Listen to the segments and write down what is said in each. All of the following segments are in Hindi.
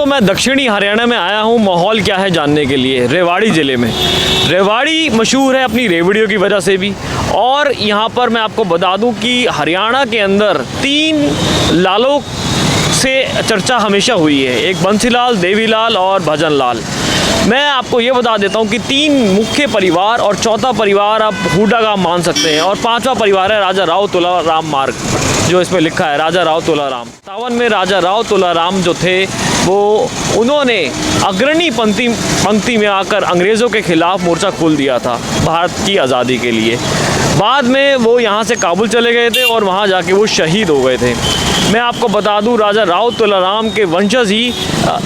दोस्तों, मैं दक्षिणी हरियाणा में आया हूँ माहौल क्या है जानने के लिए। रेवाड़ी ज़िले में रेवाड़ी मशहूर है अपनी रेवड़ियों की वजह से भी। और यहाँ पर मैं आपको बता दूँ कि हरियाणा के अंदर 3 लालों से चर्चा हमेशा हुई है, एक बंसीलाल, देवीलाल और भजन लाल। मैं आपको ये बता देता हूँ कि 3 मुख्य परिवार और चौथा परिवार आप हुड्डा का मान सकते हैं, और 5वां परिवार है राजा राव तुलाराम मार्ग, जो इसमें लिखा है राजा राव तुलाराम। 57 में राजा राव तुलाराम जो थे वो उन्होंने अग्रणी पंक्ति में आकर अंग्रेज़ों के खिलाफ मोर्चा खोल दिया था भारत की आज़ादी के लिए। बाद में वो यहाँ से काबुल चले गए थे और वहाँ जाके वो शहीद हो गए थे। मैं आपको बता दूं, राजा राव तुलाराम के वंशज ही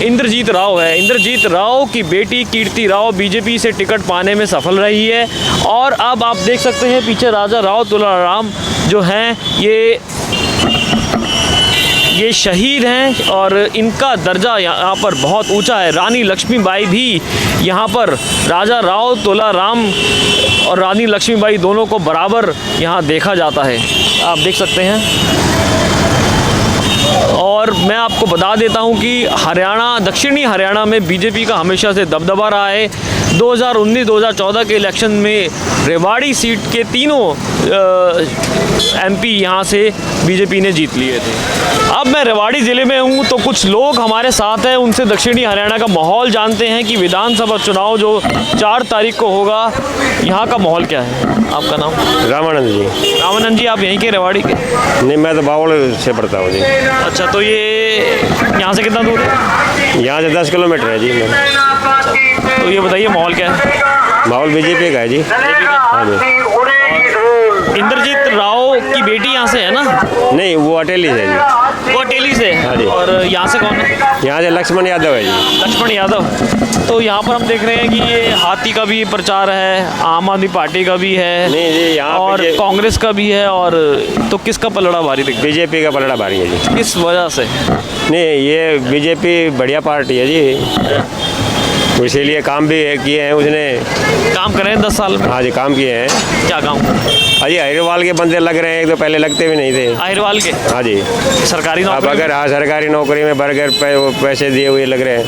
इंद्रजीत राव है। इंद्रजीत राव की बेटी कीर्ति राव बीजेपी से टिकट पाने में सफल रही है। और अब आप देख सकते हैं पीछे राजा राव तुलाराम जो हैं ये शहीद हैं और इनका दर्जा यहाँ पर बहुत ऊंचा है। रानी लक्ष्मीबाई भी यहाँ पर राजा राव तुलाराम और रानी लक्ष्मीबाई दोनों को बराबर यहाँ देखा जाता है, आप देख सकते हैं। और मैं आपको बता देता हूँ कि हरियाणा, दक्षिणी हरियाणा में बीजेपी का हमेशा से दबदबा रहा है। 2019-2014 के इलेक्शन में रेवाड़ी सीट के तीनों एमपी यहाँ से बीजेपी ने जीत लिए थे। अब मैं रेवाड़ी ज़िले में हूँ तो कुछ लोग हमारे साथ हैं, उनसे दक्षिणी हरियाणा का माहौल जानते हैं कि विधानसभा चुनाव जो 4 तारीख को होगा, यहाँ का माहौल क्या है। आपका नाम? रामानंद जी। रामानंद जी, आप यहीं के रेवाड़ी के? नहीं, मैं तो बावल से पढ़ता हूँ जी। अच्छा, तो ये यहाँ से कितना दूर है? यहाँ से 10 किलोमीटर है जी। मैं तो ये बताइए माहौल क्या है? माहौल बीजेपी का है जी। हाँ जी। इंद्रजीत राव की बेटी यहाँ से है ना? नहीं, वो अटेली से है जी। वो अटेली से? हाँ जी। और यहाँ से कौन है? यहाँ से लक्ष्मण यादव है जी। लक्ष्मण यादव। तो यहाँ पर हम देख रहे हैं कि ये हाथी का भी प्रचार है, आम आदमी पार्टी का भी है, नहीं जी, यहाँ और कांग्रेस का भी है। और तो किसका पलड़ा भारी दिखता है? बीजेपी का पलड़ा भारी है जी। किस वजह से? नहीं, ये बीजेपी बढ़िया पार्टी है जी, इसीलिए काम भी किए हैं उसने। काम करे हैं 10 साल में? हाँ जी, काम किए हैं। क्या काम? अजी अहिरवाल के बंदे लग रहे हैं, एक तो पहले लगते भी नहीं थे। अहिरवाल के? हाँ जी। सरकारी अब नौकरी? अगर हाँ, सरकारी नौकरी में बर्गर पैसे दिए हुए लग रहे हैं।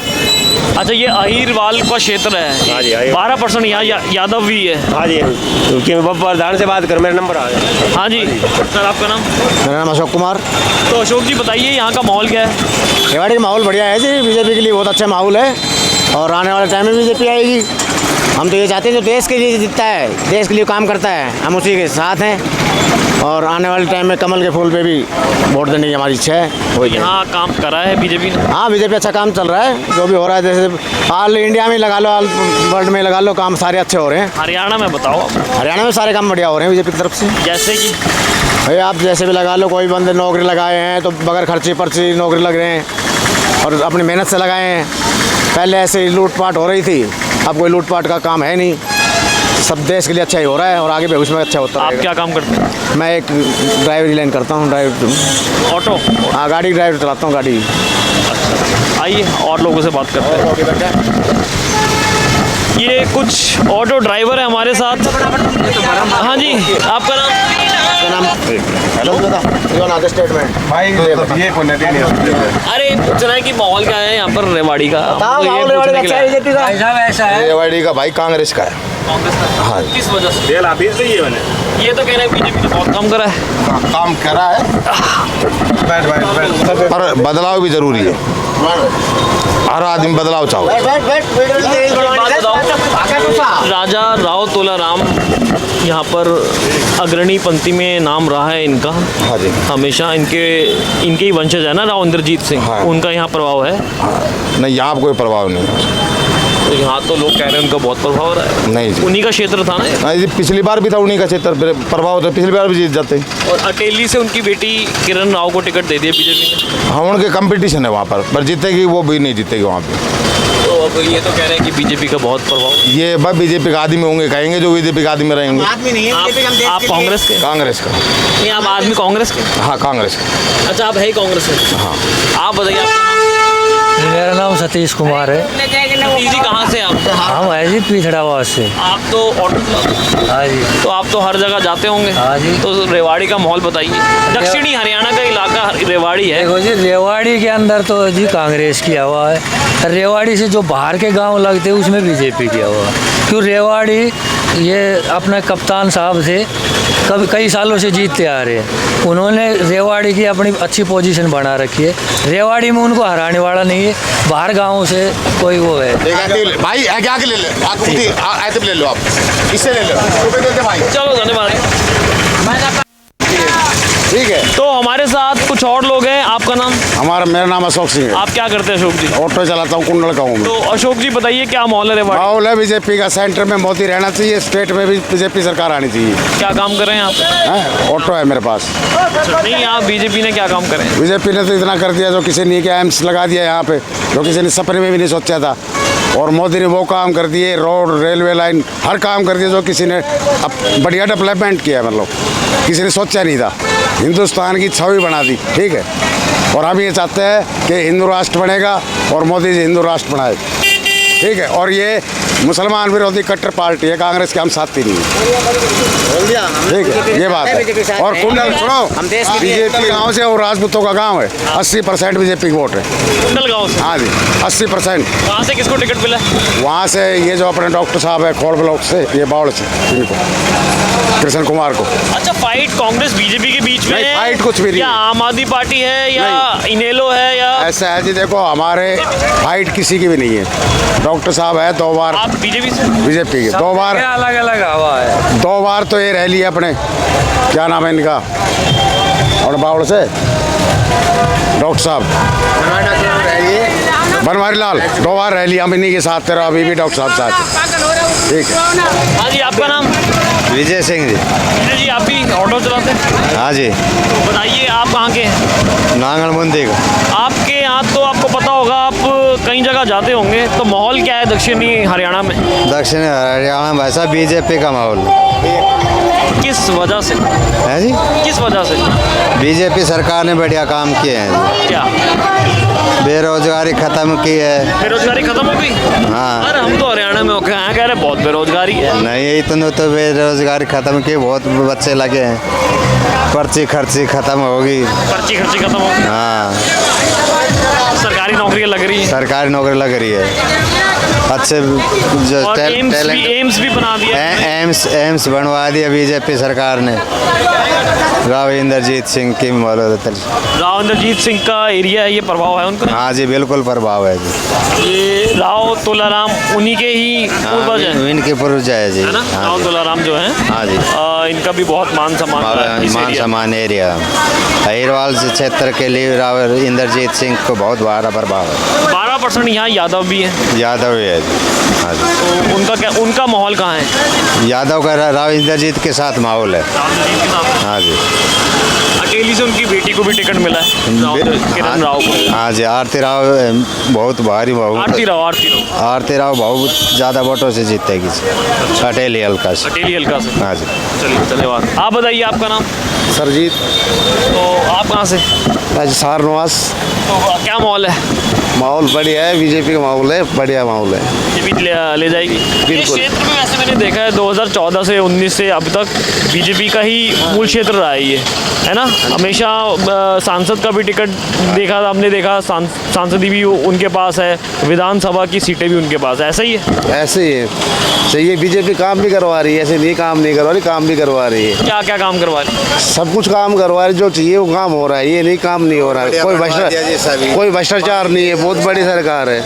अच्छा, ये अहिरवाल का क्षेत्र है? हाँ जी। 12% यहाँ यादव भी है? हाँ जी। क्योंकि प्रधान से बात कर, मेरा नंबर आ गया। हाँ जी सर, आपका नाम? मेरा नाम अशोक कुमार। तो अशोक जी बताइए, यहाँ का माहौल क्या है? रेवाड़ी का माहौल बढ़िया है जी, बीजेपी के लिए बहुत अच्छा माहौल है और आने वाले टाइम में बीजेपी आएगी। हम तो ये चाहते हैं जो देश के लिए जीतता है, देश के लिए काम करता है, हम उसी के साथ हैं। और आने वाले टाइम में कमल के फूल पे भी वोट देने की हमारी इच्छा है। तो यहाँ काम करा है बीजेपी ने? हाँ, बीजेपी अच्छा काम चल रहा है, जो भी हो रहा है। जैसे ऑल इंडिया में लगा लो, ऑल वर्ल्ड में लगा लो, काम सारे अच्छे हो रहे हैं। हरियाणा में बताओ आप। हरियाणा में सारे काम बढ़िया हो रहे हैं बीजेपी की तरफ से। जैसे कि भाई आप जैसे भी लगा लो, कोई बंदे नौकरी लगाए हैं तो बगैर खर्ची पर्ची नौकरी लग रहे हैं और अपनी मेहनत से लगाए हैं। पहले ऐसे ही लूटपाट हो रही थी, अब कोई लूटपाट का काम है नहीं, सब देश के लिए अच्छा ही हो रहा है और आगे भविष्य में अच्छा होता है। आप क्या काम करते हैं? मैं एक ड्राइवरी लाइन करता हूँ, ड्राइवर ऑटो? हाँ, गाड़ी ड्राइवर चलाता हूँ, गाड़ी। आइए और लोगों से बात करते हैं। ये कुछ ऑटो ड्राइवर है हमारे साथ। हाँ जी, आपका नाम? स्टेटमेंट अरे पूछना है कि माहौल क्या है यहाँ पर रेवाड़ी का? रेवाड़ी का भाई कांग्रेस का है। कांग्रेस का? हाँ। किस वजह से? ये तो कह रहे हैं बीजेपी ने बहुत काम करा है। काम करा है पर बदलाव भी जरूरी है। हर आदमी बदलाव चाहो। राजा राव तुलाराम यहाँ पर अग्रणी पंक्ति में नाम रहा है इनका। हाँ जी। हमेशा इनके ही वंशज है ना, राव इंद्रजीत सिंह। हाँ। उनका यहाँ प्रभाव है? नहीं, यहाँ पर कोई प्रभाव नहीं। तो यहाँ तो लोग कह रहे हैं उनका बहुत प्रभाव रहा है। नहीं जी। उन्हीं का क्षेत्र था ना? नहीं जी, पिछली बार भी था उन्हीं का क्षेत्र प्रभाव था, पिछली बार भी जीत जाते। और अटेली से उनकी बेटी किरण राव को टिकट दे दिया बीजेपी ने। हाँ, उनके कंपटीशन है वहाँ पर जीतेगी वो भी नहीं जीतेगी वहाँ पे। तो अब ये तो कह रहे हैं कि बीजेपी का बहुत प्रभाव। ये भाई बीजेपी का आदमी होंगे, कहेंगे जो बीजेपी का आदमी रहेंगे। आदमी नहीं है, आप कांग्रेस के? कांग्रेस का। नहीं, आप आदमी कांग्रेस के? हाँ, कांग्रेस का। अच्छा, आप है कांग्रेस में? हाँ। आप बताइए आपका नाम? मेरा नाम सतीश कुमार है। जी कहाँ से आप? हम है जी पिछड़ावाद से। आप तो ऑटो चलाते हैं, हाँ जी। तो आप तो हर जगह जाते होंगे। हाँ जी। तो रेवाड़ी का माहौल बताइए। दक्षिणी हरियाणा का इलाका रेवाड़ी है। देखो जी रेवाड़ी के अंदर तो जी कांग्रेस की हवा है। रेवाड़ी से जो बाहर के गांव लगते हैं उसमें बीजेपी की हवा है। क्यों रेवाड़ी ये अपने कप्तान साहब से कई सालों से जीतते आ रहे हैं। उन्होंने रेवाड़ी की अपनी अच्छी पोजीशन बना रखी है। रेवाड़ी में उनको हराने वाला नहीं है। बाहर गाँव से कोई वो है। भाई क्या ले ले आते ले लो आप, इससे ले लो, रुपए दे दे भाई। चलो धन्यवाद। ठीक है। तो हमारे साथ कुछ और लोग हैं। आपका नाम? मेरा नाम अशोक सिंह है। आप क्या करते हैं अशोक जी? ऑटो चलाता हूँ, कुंडल का हूँ। तो अशोक जी बताइए क्या माहौल है रेवाड़ी? माहौल है बीजेपी का, सेंटर में मोदी रहना चाहिए, स्टेट में भी बीजेपी सरकार आनी चाहिए। क्या काम कर रहे हैं आप? हैं? ऑटो है मेरे पास। नहीं, आप बीजेपी ने क्या काम करे? बीजेपी ने तो इतना कर दिया जो किसी ने क्या एम्स लगा दिया यहाँ पे, जो किसी ने सपने में भी नहीं सोचा था। और मोदी ने वो काम कर दिए, रोड रेलवे लाइन हर काम कर दिया जो किसी ने बढ़िया डेवलपमेंट किया, मतलब किसी ने सोचा नहीं था। हिंदुस्तान की छवि बना दी। ठीक है। और हम ये चाहते हैं कि हिंदू राष्ट्र बनेगा और मोदी जी हिंदू राष्ट्र बनाए। ठीक है। और ये मुसलमान विरोधी कट्टर पार्टी है, कांग्रेस के हम साथ ही नहीं है। ठीक है, ये बात है। और कुंडल सुनो, बीजेपी गांव से और राजपूतों का गांव है। 80% बीजेपी वोट है कुंडल गाँव से। हाँ जी, 80%। वहाँ से किसको टिकट मिला? वहाँ से ये जो अपने डॉक्टर साहब है खोड़ ब्लॉक से, ये बावड़ से, इनको कृष्ण कुमार को। अच्छा, फाइट कांग्रेस बीजेपी के बीच में नहीं, है? फाइट कुछ भी नहीं या है। आम आदमी पार्टी है या इनेलो है या? ऐसा है जी, देखो हमारे फाइट किसी की भी नहीं है। डॉक्टर साहब है 2 बार आप बीजेपी से? बीजेपी के, 2 बार अलग अलग हवा है। 2 बार तो ये रह लिए अपने, क्या नाम है इनका, और बावड़ से डॉक्टर साहब बनवारी लाल, 2 बार रह लिया हम इन्हीं के साथ। तेरा अभी भी डॉक्टर साहब साथ। ठीक है। हाँ जी, आपका नाम? विजय सिंह जी। विजय जी, आप भी ऑटो चलाते हैं? हाँ जी, तो बताइए आप कहाँ के हैं? नांगल मुंदी का। आपके यहाँ तो आपको पता होगा, आप कई जगह जाते होंगे, तो माहौल क्या है दक्षिणी हरियाणा में? दक्षिण हरियाणा में वैसा बीजेपी का माहौल किस वजह से? है जी। किस वजह से? बीजेपी सरकार ने बढ़िया काम किए हैं। क्या बेरोजगारी खत्म की है। बेरोजगारी खत्म हो गई? हाँ। अरे हम तो हरियाणा में होके आए, कह रहे बहुत बेरोजगारी है। नहीं, इतने तो बेरोजगारी खत्म की, बहुत बच्चे लगे हैं। पर्ची खर्ची खत्म होगी। पर्ची खर्ची खत्म हो गई। हाँ, सरकारी नौकरियां लग रही है। सरकारी नौकरी लग रही है। अच्छे जो और एम्स भी बना दिया। एम्स बनवा दिया बीजेपी सरकार ने, राव इंद्रजीत सिंह की मदद। राव इंद्रजीत सिंह का एरिया है, ये प्रभाव है उनका? हाँ जी, बिल्कुल प्रभाव है जी। ये राव तुलाराम उन्हीं के ही पूर्वज हैं, इनके पूर्वज है जी। है ना? हाँ राव जी। तुलाराम जो हैं, हाँ जी। इनका भी बहुत मान सम्मान है इस मान एरिया में। सम्मान एरिया अहिरवाल क्षेत्र के लिए राव इंद्रजीत सिंह को बहुत बड़ा प्रभाव है। 12% यहाँ यादव भी है। यादव है जी। हाँ जी। तो उनका क्या, उनका माहौल कहाँ है? यादव का राव इंद्रजीत के साथ माहौल है। राव इंद्रजीत के साथ। हाँ जी। अकेली से उनकी बेटी को भी टिकट मिला है, किरण राव को। हाँ जी, आरती राव बहुत भारी आरती राव आरती राव बहुत ज़्यादा वोटों से जीतेगी अटेली हल्का से। अटेली हल्का से। हाँ जी। चलिए धन्यवाद। आप बताइए आपका नाम? सरजीत तो आप कहाँ से? राजस्थान निवास। तो क्या माहौल है? माहौल बढ़िया है, बीजेपी का माहौल है, बढ़िया माहौल है। बीजेपी ले जाएगी इस क्षेत्र में। वैसे मैंने देखा है 2014 से 19 से अब तक बीजेपी का ही मूल क्षेत्र रहा है ये, है ना? हमेशा सांसद का भी टिकट देखा, हमने देखा सांसदी भी उनके पास है, विधानसभा की सीटें भी उनके पास है। ऐसा ही है? ऐसे ही है, सही है। बीजेपी काम भी करवा रही है, ऐसे नहीं काम नहीं करवा रही, काम भी करवा रही है। क्या क्या काम करवा रही है? सब कुछ काम करवा रही है, जो चाहिए वो काम हो रहा है। ये नहीं काम नहीं हो रहा है। कोई भ्रष्टाचार नहीं है, बहुत बड़ी सरकार है।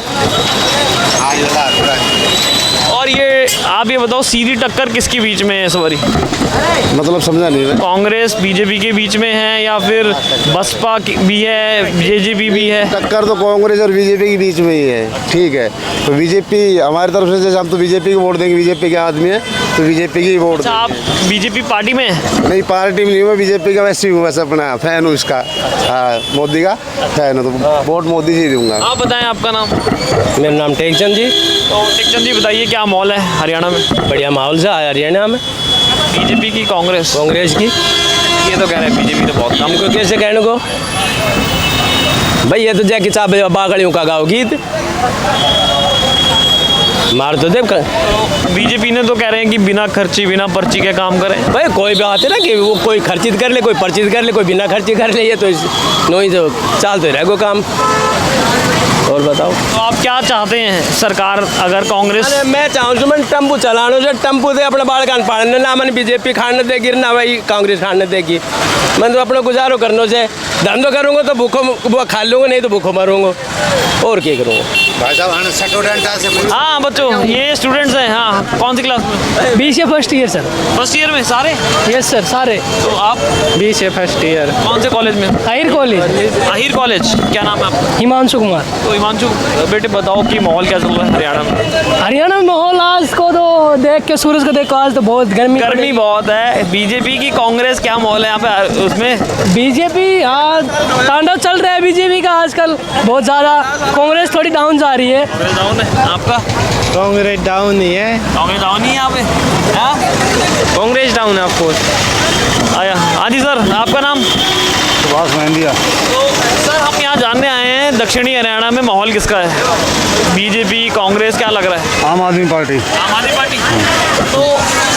और ये आप ये बताओ, सीधी टक्कर किसके बीच में है इस बारी? मतलब समझा नहीं मैं। कांग्रेस बीजेपी के बीच में है या फिर बसपा भी है, जेजेपी भी है? टक्कर तो कांग्रेस और बीजेपी के बीच में ही है। ठीक है, तो बीजेपी हमारी तरफ से, जैसे हम तो बीजेपी को वोट देंगे, बीजेपी के आदमी है तो बीजेपी की वोट। अच्छा, आप बीजेपी पार्टी में हैं? नहीं, पार्टी में नहीं हूँ, बीजेपी का वैसे ही हूँ, बस अपना फैन हूँ इसका। हाँ, मोदी का फैन हूँ, तो वोट मोदी जी दूंगा। आप बताएं आपका नाम? मेरा नाम टेकचंद जी। तो टेकचंद जी बताइए क्या माहौल है हरियाणा में? बढ़िया माहौल से हरियाणा में। बीजेपी की कांग्रेस की ये तो कह रहे हैं बीजेपी तो बहुत कम। हमको कैसे कहने को भाई, ये तो जैकी चाबे बागड़ियों का गाँव गीत। मार तो देव बीजेपी ने तो कह रहे हैं कि बिना खर्ची बिना पर्ची के काम करें। भाई कोई बात है ना कि वो कोई खर्चित कर ले, कोई पर्चित कर ले, कोई बिना खर्ची कर ले, ये तो नहीं तो चलते रहेगा काम। और बताओ तो आप क्या चाहते हैं सरकार अगर कांग्रेस? अरे मैं चाहूँ तो मैं टम्पू चलाने से टम्पू से अपने बाल कान पाड़ने ना मैंने बीजेपी खाने देगी ना भाई कांग्रेस खाने देगी। मैं तो अपना गुजारो करने से धंधो करूँगा तो भूखो खा लूँगा, नहीं तो भूखो मरूँगा, और क्या करूँगा। भाई साहब स्टूडेंट हाँ बच्चों, ये स्टूडेंट्स हैं। हाँ, कौन सी क्लास में? BCA first year sir. First year में सारे? यस सर सारे। तो आप बीसीए फर्स्ट ईयर। कौन से कॉलेज में? आहिर कॉलेज। आहिर कॉलेज। क्या नाम है आपका? हिमांशु कुमार। तो हिमांशु बेटे बताओ कि माहौल क्या चल रहा है हरियाणा में? हरियाणा में माहौल आज को तो देख के, सूरज को देख के आज तो बहुत गर्मी बहुत है। बीजेपी की कांग्रेस क्या माहौल है यहाँ पे उसमें? बीजेपी हाँ तांडव चल रहा है बीजेपी का आजकल बहुत ज़्यादा। कांग्रेस थोड़ी डाउन जा रही है। डाउन है आपका? कांग्रेस डाउन नहीं है। कांग्रेस डाउन ही है यहाँ पे? हाँ? कांग्रेस डाउन है ऑफकोर्स। आया। हाँ जी सर, आपका नाम? सुभाष मेहंदिया। तो सर हम यहाँ जानने आए हैं दक्षिणी हरियाणा में माहौल किसका है? बीजेपी कांग्रेस क्या लग रहा है? आम आदमी पार्टी। आम आदमी पार्टी। तो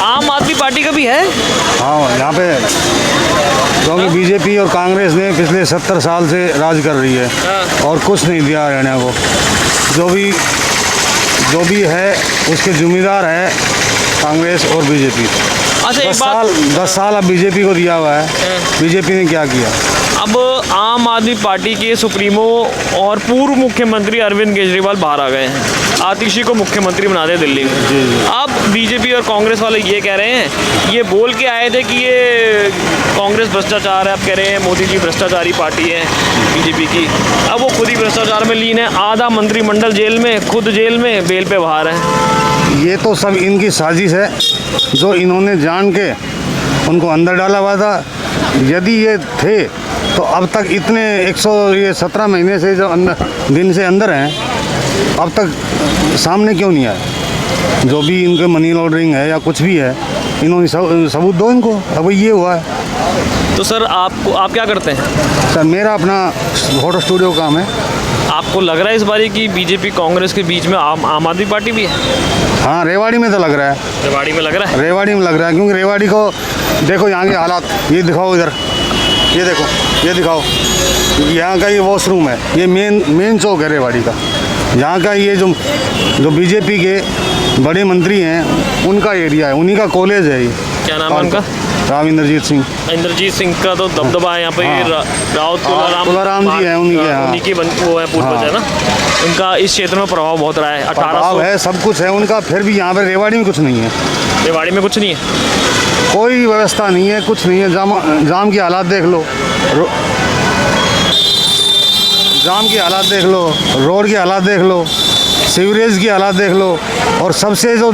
आम आदमी पार्टी का भी है? हाँ, यहाँ पे क्योंकि बीजेपी और कांग्रेस ने पिछले 70 साल से राज कर रही है और कुछ नहीं दिया हरियाणा को। जो भी है उसके जिम्मेदार है कांग्रेस और बीजेपी। अच्छा एक बात, 10 साल अब बीजेपी को दिया हुआ है। बीजेपी ने क्या किया? अब आम आदमी पार्टी के सुप्रीमो और पूर्व मुख्यमंत्री अरविंद केजरीवाल बाहर आ गए हैं। आतिशी को मुख्यमंत्री बना दिया दिल्ली में। अब बीजेपी और कांग्रेस वाले ये कह रहे हैं, ये बोल के आए थे कि ये कांग्रेस भ्रष्टाचार है, अब कह रहे हैं मोदी जी भ्रष्टाचारी पार्टी है बीजेपी की। अब वो खुद ही भ्रष्टाचार में लीन है। आधा मंत्रिमंडल जेल में, खुद जेल में, बेल पे बाहर है। ये तो सब इनकी साजिश है जो इन्होंने जान के उनको अंदर डाला हुआ था। यदि ये थे तो अब तक इतने 117 महीने से जो दिन से अंदर हैं, अब तक सामने क्यों नहीं आया? जो भी इनके मनी लॉन्ड्रिंग है या कुछ भी है, इन्होंने सबूत दो इनको। अब ये हुआ है। तो सर आप क्या करते हैं? सर मेरा अपना फोटो स्टूडियो काम है। आपको लग रहा है इस बारी कि बीजेपी कांग्रेस के बीच में आम आदमी पार्टी भी है? हाँ, रेवाड़ी में तो लग रहा है। रेवाड़ी में लग रहा है? रेवाड़ी में लग रहा है क्योंकि रेवाड़ी को देखो, यहाँ के हालात ये दिखाओ, इधर ये देखो, ये दिखाओ। यहाँ का ये वॉशरूम है, ये मेन चौक है रेवाड़ी का। यहाँ का ये जो बीजेपी के बड़े मंत्री हैं उनका एरिया है, उन्हीं का कॉलेज है ये। क्या नाम है उनका? राव इंद्रजीत सिंह। इंद्रजीत सिंह का तो दबदबा है यहाँ पे। हाँ। राव तुलाराम जी हैं उन्हीं के। हाँ, उन्हीं की वो है पूर्वज है ना। उनका इस क्षेत्र में प्रभाव बहुत रहा है। 1800 है, सब कुछ है उनका। फिर भी यहाँ पर रेवाड़ी में कुछ नहीं है। रेवाड़ी में कुछ नहीं है, कोई व्यवस्था नहीं है, कुछ नहीं है। जाम की हालात देख लो, जाम की हालात देख लो, रोड की हालात देख लो, सीवरेज की हालात देख लो, और सबसे जो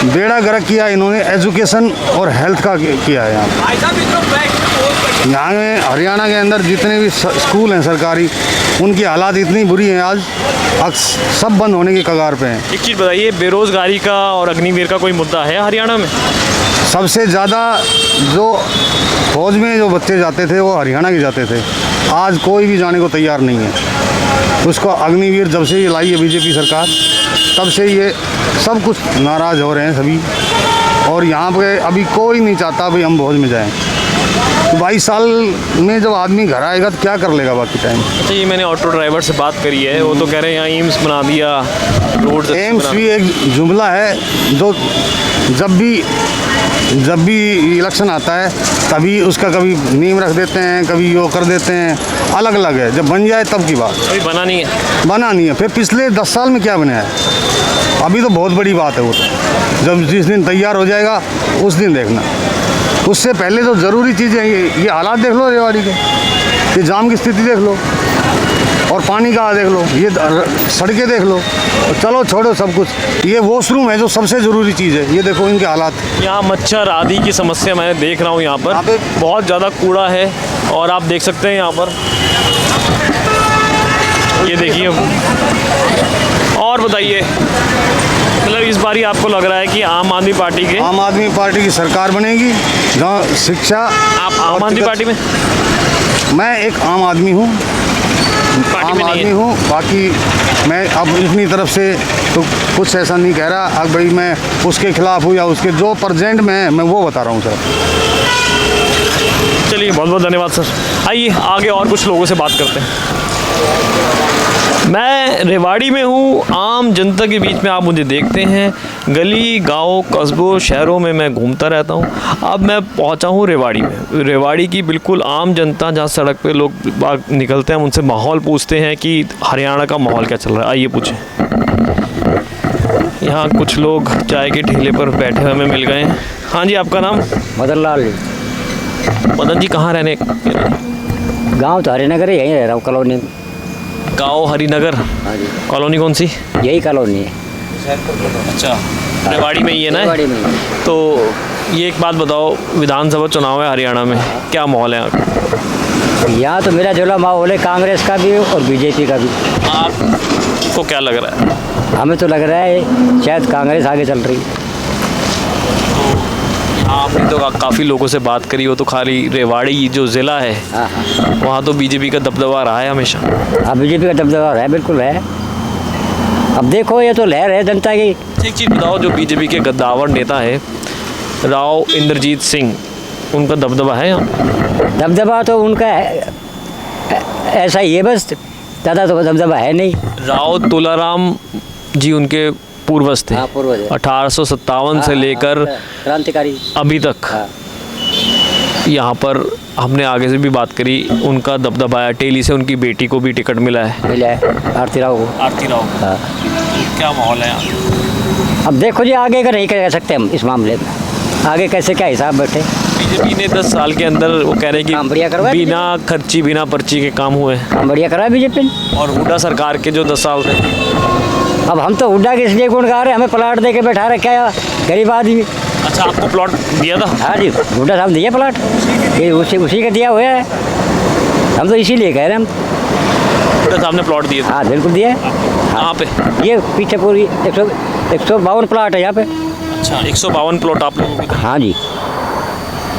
बेड़ा गर्क किया इन्होंने एजुकेशन और हेल्थ का किया है। यहाँ में हरियाणा के अंदर जितने भी स्कूल हैं सरकारी, उनकी हालात इतनी बुरी हैं आज सब बंद होने की कगार पे हैं। एक चीज़ बताइए, बेरोज़गारी का और अग्निवीर का कोई मुद्दा है हरियाणा में? सबसे ज़्यादा जो फौज में जो बच्चे जाते थे वो हरियाणा के जाते थे। आज कोई भी जाने को तैयार नहीं है। उसको अग्निवीर जब से ये लाई है बीजेपी सरकार, तब से ये सब कुछ नाराज़ हो रहे हैं सभी। और यहाँ पे अभी कोई नहीं चाहता भाई हम फौज में जाएं। 22 साल में जब आदमी घर आएगा तो क्या कर लेगा बाकी टाइम? अच्छा, ये मैंने ऑटो ड्राइवर से बात करी है, वो तो कह रहे हैं यहाँ एम्स बना दिया, रोड। एम्स भी एक जुमला है जो जब भी इलेक्शन आता है तभी उसका कभी नींव रख देते हैं, कभी वो कर देते हैं। अलग अलग है, जब बन जाए तब की बात। अभी बना नहीं है। बना नहीं है। फिर पिछले 10 साल में क्या बना है? अभी तो बहुत बड़ी बात है वो तो। जब जिस दिन तैयार हो जाएगा उस दिन देखना। उससे पहले तो ज़रूरी चीज़ें ये हालात देख लो रेवाड़ी के, ये जाम की स्थिति देख लो, और पानी का देख लो, ये सड़कें देख लो। चलो छोड़ो सब कुछ, ये वॉशरूम है जो सबसे ज़रूरी चीज़ है। ये देखो इनके हालात। यहाँ मच्छर आदि की समस्या मैं देख रहा हूँ। यहाँ पर बहुत ज़्यादा कूड़ा है, और आप देख सकते हैं यहाँ पर, ये देखिए। और बताइए, मतलब इस बारी आपको लग रहा है कि आम आदमी पार्टी की सरकार बनेगी जहाँ शिक्षा। आप आम आदमी पार्टी में? मैं एक आम आदमी हूँ, पार्टी में नहीं है। बाकी मैं अब अपनी तरफ से तो कुछ ऐसा नहीं कह रहा अब भाई मैं उसके खिलाफ हूँ या उसके जो प्रेजेंट में है मैं वो बता रहा हूँ सर। चलिए बहुत बहुत धन्यवाद सर। आइए आगे और कुछ लोगों से बात करते हैं। मैं रेवाड़ी में हूँ, आम जनता के बीच में आप मुझे देखते हैं, गली गांव कस्बों शहरों में मैं घूमता रहता हूँ। अब मैं पहुँचा हूँ रेवाड़ी में। रेवाड़ी की बिल्कुल आम जनता, जहाँ सड़क पे लोग निकलते हैं, उनसे माहौल पूछते हैं कि हरियाणा का माहौल क्या चल रहा है। आइए पूछें। यहाँ कुछ लोग चाय के ठेले पर बैठे हुए हमें मिल गए हैं। हाँ जी, आपका नाम? मदन लाल जी। मदन जी कहाँ रहने? गांव तो हरिनगर ही यहीं रह रहा हूँ, कॉलोनी। गाँव हरिनगर? हाँ जी। कॉलोनी कौन सी? यही कॉलोनी है। अच्छा, रेवाड़ी में ही है ना? रेवाड़ी में ही। तो ये एक बात बताओ, विधानसभा चुनाव है हरियाणा में, क्या माहौल है यहाँ का? यहाँ तो मेरा जुला माहौल है कांग्रेस का भी और बीजेपी का भी। आपको क्या लग रहा है? हमें तो लग रहा है शायद कांग्रेस आगे चल रही है। आपने तो काफ़ी लोगों से बात करी हो, तो खाली रेवाड़ी जो ज़िला है हाँ हाँ वहाँ तो बीजेपी का दबदबा रहा है हमेशा। हाँ, बीजेपी का दबदबा है, बिल्कुल है। अब देखो ये तो लहर है जनता की। एक चीज़ बताओ, जो बीजेपी के गद्दावर नेता है राव इंद्रजीत सिंह, उनका दबदबा है यहाँ? दबदबा तो उनका है, ऐसा ही है बस, ज़्यादा तो दबदबा है नहीं। राव तुलाराम जी उनके पूर्वज थे। हाँ, पूर्वज है। 1857 से लेकर क्रांतिकारी अभी तक। हाँ। यहाँ पर हमने आगे से भी बात करी, उनका दबदबा है। टेली से उनकी बेटी को भी टिकट मिला है, मिला है आरती राव को। आरती राव। हाँ। क्या माहौल है यहाँ? अब देखो जी, आगे का नहीं कह सकते हम इस मामले में, आगे कैसे क्या हिसाब बैठे। बीजेपी ने 10 साल के अंदर वो कह रहे हैं काम बढ़िया कि करवाया बिना खर्ची बिना पर्ची के काम हुए हैं। काम बढ़िया करा बीजेपी ने। और हुड्डा सरकार के जो 10 साल थे, अब हम तो हुड्डा के इसलिए गुण गा रहे हैं, हमें प्लाट दे के बैठा रखा है प्यार, गरीब आदमी। अच्छा आपको प्लॉट दिया था? हाँ जी, हुड्डा साहब दिया प्लाट, ये उसी का दिया हुआ है, हम तो इसीलिए कह रहे हैं हम। हुड्डा साहब ने प्लॉट दिए थे? हाँ बिल्कुल दिया है। कहाँ पे? ये पीछे पूरी 152 प्लाट है यहाँ पे। अच्छा, 152 प्लॉट आप लोगों के थे? हाँ जी,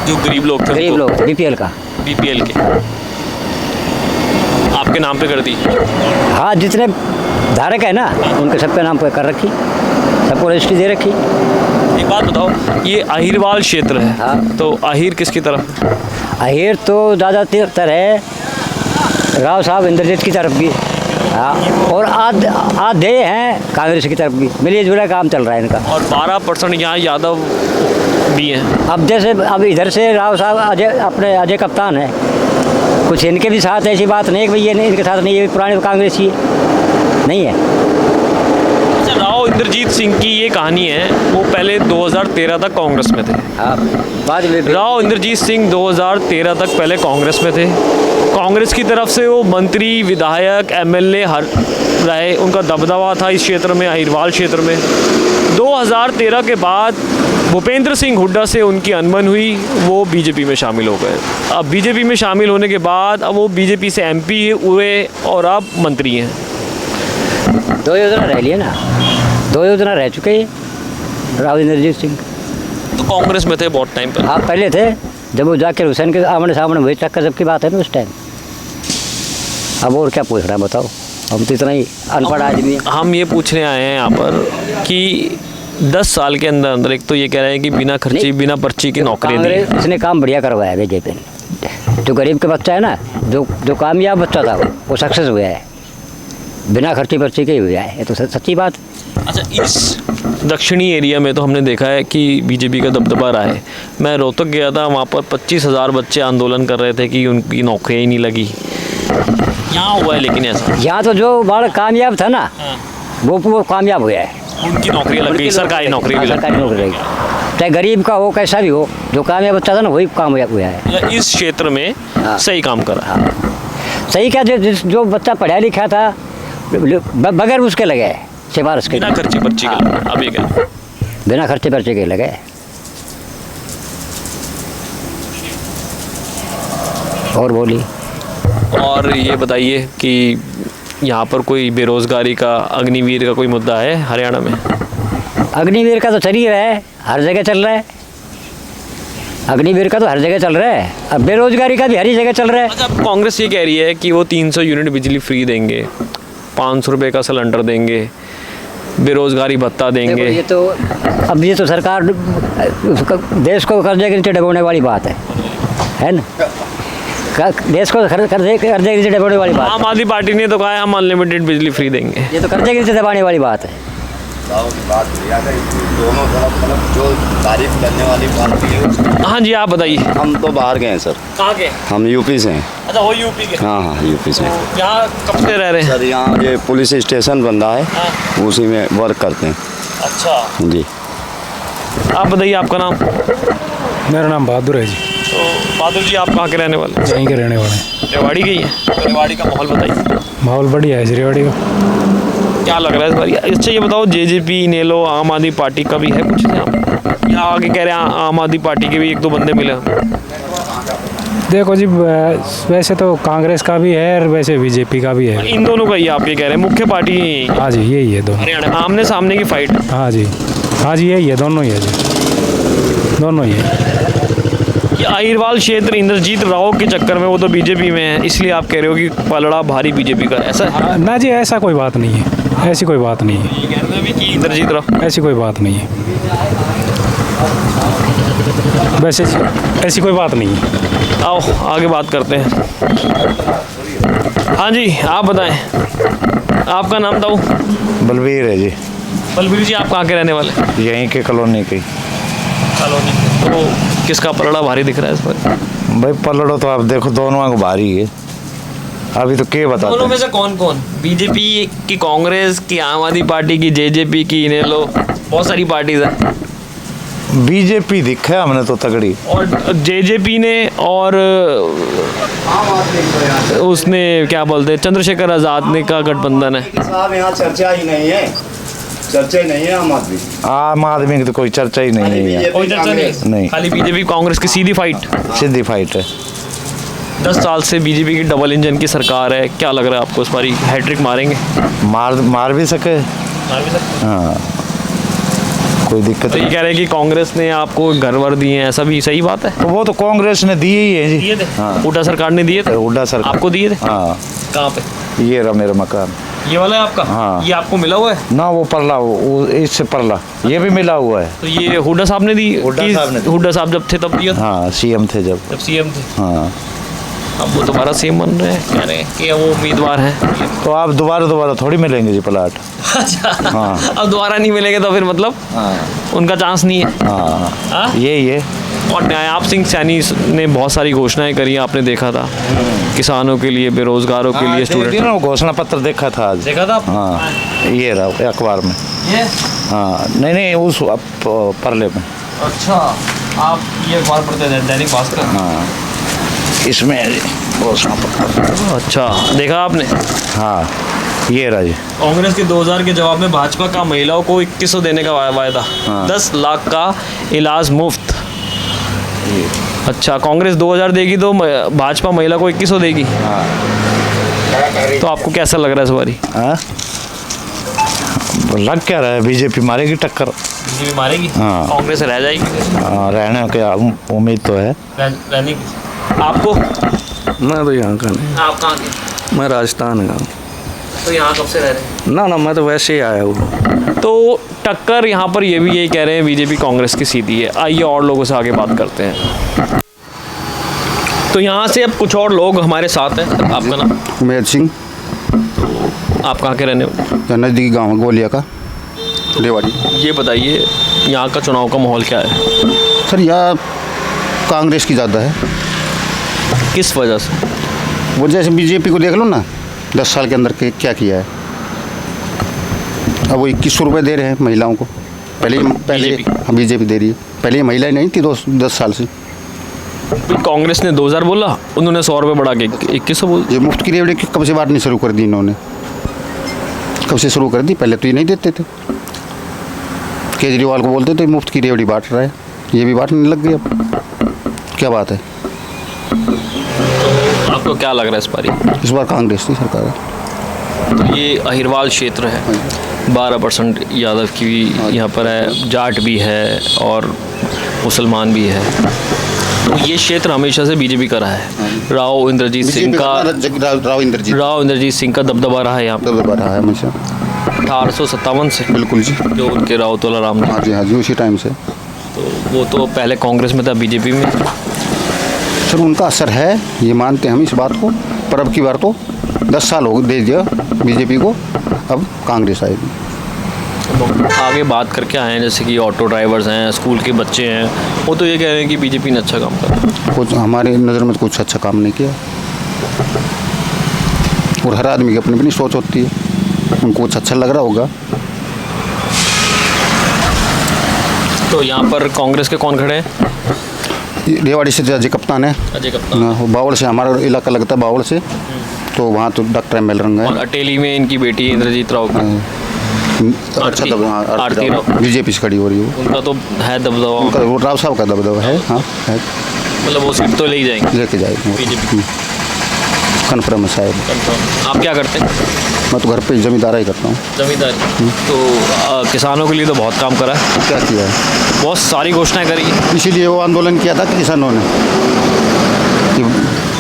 जो गरीब लोग थे, गरीब लोग BPL का। BPL के आपके नाम पे कर दी? हाँ, जितने धारक है ना उनके सबके नाम पर कर रखी, सबको रजिस्ट्री दे रखी। एक बात बताओ, ये अहिरवाल क्षेत्र है, हाँ। तो अहिर किसकी तरफ? अहिर तो ज़्यादातर है राव साहब इंद्रजीत की तरफ भी, हाँ, और आधे हैं कांग्रेस की तरफ भी, मिलिए जुला काम चल रहा है इनका। और 12% यहाँ यादव भी हैं। अब जैसे अब इधर से राव साहब अजय कप्तान है, कुछ इनके भी साथ ऐसी बात नहीं है कि भाई ये नहीं इनके साथ नहीं, ये पुराने कांग्रेस ही नहीं है। अच्छा, राव इंद्रजीत सिंह की ये कहानी है, वो पहले 2013 तक कांग्रेस में थे। हाँ, बाद में राव इंद्रजीत सिंह 2013 तक पहले कांग्रेस में थे। कांग्रेस की तरफ से वो मंत्री, विधायक, MLA हर रहे, उनका दबदबा था इस क्षेत्र में, अहिरवाल क्षेत्र में। 2013 के बाद भूपेंद्र सिंह हुड्डा से उनकी अनबन हुई, वो बीजेपी में शामिल हो गए। अब बीजेपी में शामिल होने के बाद अब वो बीजेपी से MP हुए और अब मंत्री हैं। 2 योजना रह लिए ना, 2 योजना रह चुके हैं राव इंद्रजीत सिंह। तो कांग्रेस में थे बहुत टाइम पर? हाँ, पहले थे, जब वो जाकिर हुसैन के आमने सामने हुई टक्कर जब की बात है ना उस टाइम। अब और क्या पूछ रहा है बताओ, हम तो इतना ही अनपढ़ आदमी हैं। हम ये पूछने आए हैं यहाँ पर कि 10 साल के अंदर अंदर, एक तो ये कह रहे हैं कि बिना खर्ची बिना पर्ची की नौकरी दी। इसने काम बढ़िया करवाया बीजेपी ने। जो गरीब का बच्चा है ना, जो कामयाब बच्चा था वो सक्सेस हुआ है, बिना खर्ची पर्ची के ही हुआ है, ये तो सच्ची बात। अच्छा, इस दक्षिणी एरिया में तो हमने देखा है कि बीजेपी का दबदबा रहा है। मैं रोहतक गया था, वहाँ पर 25,000 बच्चे आंदोलन कर रहे थे कि उनकी नौकरियाँ ही नहीं लगी। यहाँ हुआ है लेकिन ऐसा? यहाँ तो जो बड़ा कामयाब था ना, वो कामयाब हुआ है, उनकी नौकरियाँ लग गई, सरकारी नौकरी भी लग सरकारी नौकरी लगी, चाहे गरीब का हो कैसा भी हो, जो कामयाब बच्चा था ना वही कामयाब हुआ है। गई। इस क्षेत्र में सही काम करा। सही क्या, जो बच्चा पढ़ा लिखा था बगैर उसके लगे सिफारिश के, बिना खर्ची पर्ची के लगे। अब ये क्या? बिना खर्चे पर्चे के लगे। और बोली। और ये बताइए कि यहाँ पर कोई बेरोजगारी का, अग्निवीर का कोई मुद्दा है हरियाणा में? अग्निवीर का तो चल ही रहा है, हर जगह चल रहा है। अग्निवीर का तो हर जगह चल रहा है, अब बेरोजगारी का भी हर जगह चल रहा है। अच्छा, कांग्रेस ये कह रही है कि वो 300 यूनिट बिजली फ्री देंगे, 500 रुपये का सिलेंडर देंगे, बेरोजगारी भत्ता देखो, देंगे। ये तो सरकार देश को कर्जे के नीचे डबोने वाली बात है ना? देश को कर्जे के नीचे डबोने वाली बात आम आदमी पार्टी ने तो कहा है हम अनलिमिटेड बिजली फ्री देंगे। है। ये तो कर्जे के नीचे दबाने वाली बात है। दोनों तरफ मतलब जो तारीफ करने वाली पार्टी है। हाँ जी, आप बताइए। हम तो बाहर गए हैं सर, कहाँ के? हम यूपी से हैं। अच्छा, वो यूपी के। हाँ हाँ, यूपी से हैं। यहाँ कब से रह रहे हैं? सर यहाँ ये पुलिस स्टेशन बन रहा है, हाँ। उसी में वर्क करते हैं। अच्छा, जी। आप बताइए आपका नाम? मेरा नाम बहादुर है जी। तो बहादुर जी, आप कहाँ के रहने वाले हैं? यहीं के रहने वाले हैं। रेवाड़ी के ही है? तो रेवाड़ी का माहौल बताइए, माहौल बढ़िया है जी रेवाड़ी का। क्या लग रहा है इस बार? अच्छा ये बताओ, जेजेपी, इनेलो, आम आदमी पार्टी का भी है कुछ यहाँ आगे कह रहे हैं आम आदमी पार्टी के भी एक दो बंदे मिले। देखो जी, वैसे तो कांग्रेस का भी है और वैसे बीजेपी का भी है। इन दोनों का ही आप ये कह रहे हैं मुख्य पार्टी? हाँ जी, यही है दोनों। हरियाणा आमने सामने की फाइट। हाँ जी, हाँ जी, यही है, दोनों ही है जी, दोनों ही है। ये अहिरवाल क्षेत्र इंद्रजीत राव के चक्कर में वो तो बीजेपी में है, इसलिए आप कह रहे हो कि पलड़ा भारी बीजेपी का, ऐसा है? ना जी, ऐसा कोई बात नहीं है, ऐसी कोई बात नहीं है। ये कह रहे थे कि इंद्रजीत राव। ऐसी कोई बात नहीं है, वैसे ऐसी कोई बात नहीं है। आओ आगे बात करते हैं। हाँ जी, आप बताएं, आपका नाम था? बलबीर है जी। बलबीर जी, आप कहाँ के रहने वाले? यहीं के कॉलोनी की। कॉलोनी। तो किसका पलड़ा भारी दिख रहा है इस पर? भाई पलड़ो तो आप देखो, दोनों को भारी है। अभी तो क्या बताते दोनों में हैं? से कौन कौन? बीजेपी की, कांग्रेस की, आम आदमी पार्टी की, जेजेपी की, इनेलो, बहुत सारी पार्टीज है। बीजेपी दिखा हमने तो तगड़ी। और जेजेपी ने और उसने क्या बोलते हैं, चंद्रशेखर आजाद ने का गठबंधन है। साहब यहाँ चर्चा ही नहीं है, चर्चा ही नहीं है आम आदमी की तो कोई चर्चा ही नहीं है। कोई चर्चा नहीं, नहीं। खाली बीजेपी कांग्रेस की सीधी फाइट। सीधी फाइट है। 10 साल से बीजेपी की डबल इंजन की सरकार है, क्या लग रहा है आपको इस बारी हैट्रिक मारेंगे? मार भी सके। हाँ, कोई दिक्कत तो ये नहीं। कह रहे हैं कि कांग्रेस ने आपको घर वर दिए हैं, ऐसा भी सही बात है? तो वो तो कांग्रेस ने दिए ही है जी। दिए थे? हाँ। हुड्डा सरकार ने दिए थे? हुड्डा सरकार आपको दिए थे? हाँ। कहाँ पे? ये रहा मेरा मकान। ये वाला है आपका? हाँ। ये आपको मिला हुआ है? ना वो परला, वो इससे परला ये भी मिला हुआ है। तो ये हुड्डा साहब ने दी? हुड्डा साहब ने दी। हुड्डा साहब जब थे तब दिया था? हाँ, सीएम थे जब सीएम थे। हाँ। अब वो दोबारा सीएम बन रहे हैं, कह रहे हैं कि वो उम्मीदवार हैं। तो आप दोबारा थोड़ी मिलेंगे जी प्लाट। अच्छा, हाँ। अब दोबारा नहीं मिलेंगे तो फिर मतलब उनका चांस नहीं है? हाँ, हाँ? यही है। और न्यायाप सिंह सैनी ने बहुत सारी घोषणाएं करी, आपने देखा था, किसानों के लिए, बेरोजगारों के लिए, स्टूडेंट। घोषणा पत्र देखा था आज। देखा था? हाँ, ये रहा अखबार में। ये? हाँ, नहीं उस परले में। अच्छा, आप ये अखबार पढ़ते थे, दैनिक भास्कर? हाँ, इसमें है जी घोषणा पत्र। अच्छा, देखा आपने? हाँ, ये रहा जी। कांग्रेस के 2000 के जवाब में भाजपा का महिलाओं को 2100 देने का वायदा। हाँ। 10 लाख का इलाज मुफ्त। अच्छा, कांग्रेस 2000 देगी तो भाजपा महिला को 2100 देगी। हाँ। तो आपको कैसा लग रहा है इस बारी? हाँ? लग क्या रहा है, बीजेपी मारेगी टक्कर। बीजेपी मारेगी? हाँ। कांग्रेस रह जाएगी? हाँ, रहने की उम्मीद तो है। रहने की। आपको? मैं तो यहाँ का नहीं। आप कहाँ के? मैं राजस्थान का। तो यहाँ कब से रह रहे हैं? ना मैं तो वैसे ही आया हूँ। तो टक्कर यहाँ पर ये भी यही कह रहे हैं, बीजेपी कांग्रेस की सीधी है। आइए और लोगों से आगे बात करते हैं। तो यहाँ से अब कुछ और लोग हमारे साथ हैं। आपका नाम? उमेद सिंह। आप कहाँ के रहने वाले? नज़दीकी गाँव गोलिया का, रेवाड़ी। ये बताइए, यहाँ का चुनाव का माहौल क्या है? सर यहाँ कांग्रेस की ज़्यादा है। किस वजह से? वो जैसे बीजेपी को देख लो ना, 10 साल के अंदर के क्या किया है। अब वो 2100 रुपये दे रहे हैं महिलाओं को। पहले हाँ, बीजेपी दे रही है। पहले ये महिलाएं नहीं थी 10 साल से। कांग्रेस ने 2000 बोला, उन्होंने 100 रुपये बढ़ा के 2100 बोल। ये मुफ्त की रेवड़ी कब से बांटनी शुरू कर दी इन्होंने? कब से शुरू कर दी? पहले तो ये नहीं देते थे। केजरीवाल को बोलते थे मुफ्त की रेवड़ी बांट रहा है, ये भी बांटने लग गई। अब क्या बात है? आपको क्या लग रहा है इस बारी? इस बार कांग्रेस की सरकार है। तो ये अहिरवाल क्षेत्र है, 12% यादव की भी यहाँ पर है, जाट भी है और मुसलमान भी है। तो ये क्षेत्र हमेशा से बीजेपी का रहा है। राव इंद्रजीत सिंह का राव इंद्रजीत दबदबा रहा है यहाँ पर। दबदबा रहा है हमेशा। 1857 से बिल्कुल जी। जो उनके राव तोला राम हाँ जी, हाँ जी, उसी टाइम से। तो वो तो पहले कांग्रेस में था, बीजेपी में। सर उनका असर है, ये मानते हैं हम इस बात को, पर अब की बार तो 10 साल हो दे दिया बीजेपी को, अब कांग्रेस आएगी। आगे बात करके आए हैं, जैसे कि ऑटो ड्राइवर्स हैं, स्कूल के बच्चे हैं, वो तो ये कह रहे हैं कि बीजेपी ने अच्छा काम करा। कुछ हमारे नज़र में कुछ अच्छा काम नहीं किया, और हर आदमी की अपनी अपनी सोच होती है, उनको कुछ अच्छा लग रहा होगा। तो यहाँ पर कांग्रेस के कौन खड़े हैं? रेवाड़ी से अजय कप्तान है। अजय कप्तान। वो बावड़ से, हमारा इलाका लगता है बावड़ से, तो वहाँ तो डॉक्टर एम एल रंगा है। और अटेली में इनकी बेटी इंद्रजीत राव। अच्छा आरती राव बीजेपी से खड़ी हो रही है। उनका तो है दबदबा, उनका वो राव साहब का दबदबा है। हाँ है, मतलब वो सीट तो ले ही जाएंगे, लेके जाएंगे बीजेपी। कन्फर्म है शायद। आप क्या करते हैं? मैं तो घर पे जमींदारी करता हूँ। जमींदारी। तो किसानों के लिए तो बहुत काम करा है। क्या किया है? बहुत सारी घोषणाएं करी है। इसीलिए वो आंदोलन किया था कि किसानों ने,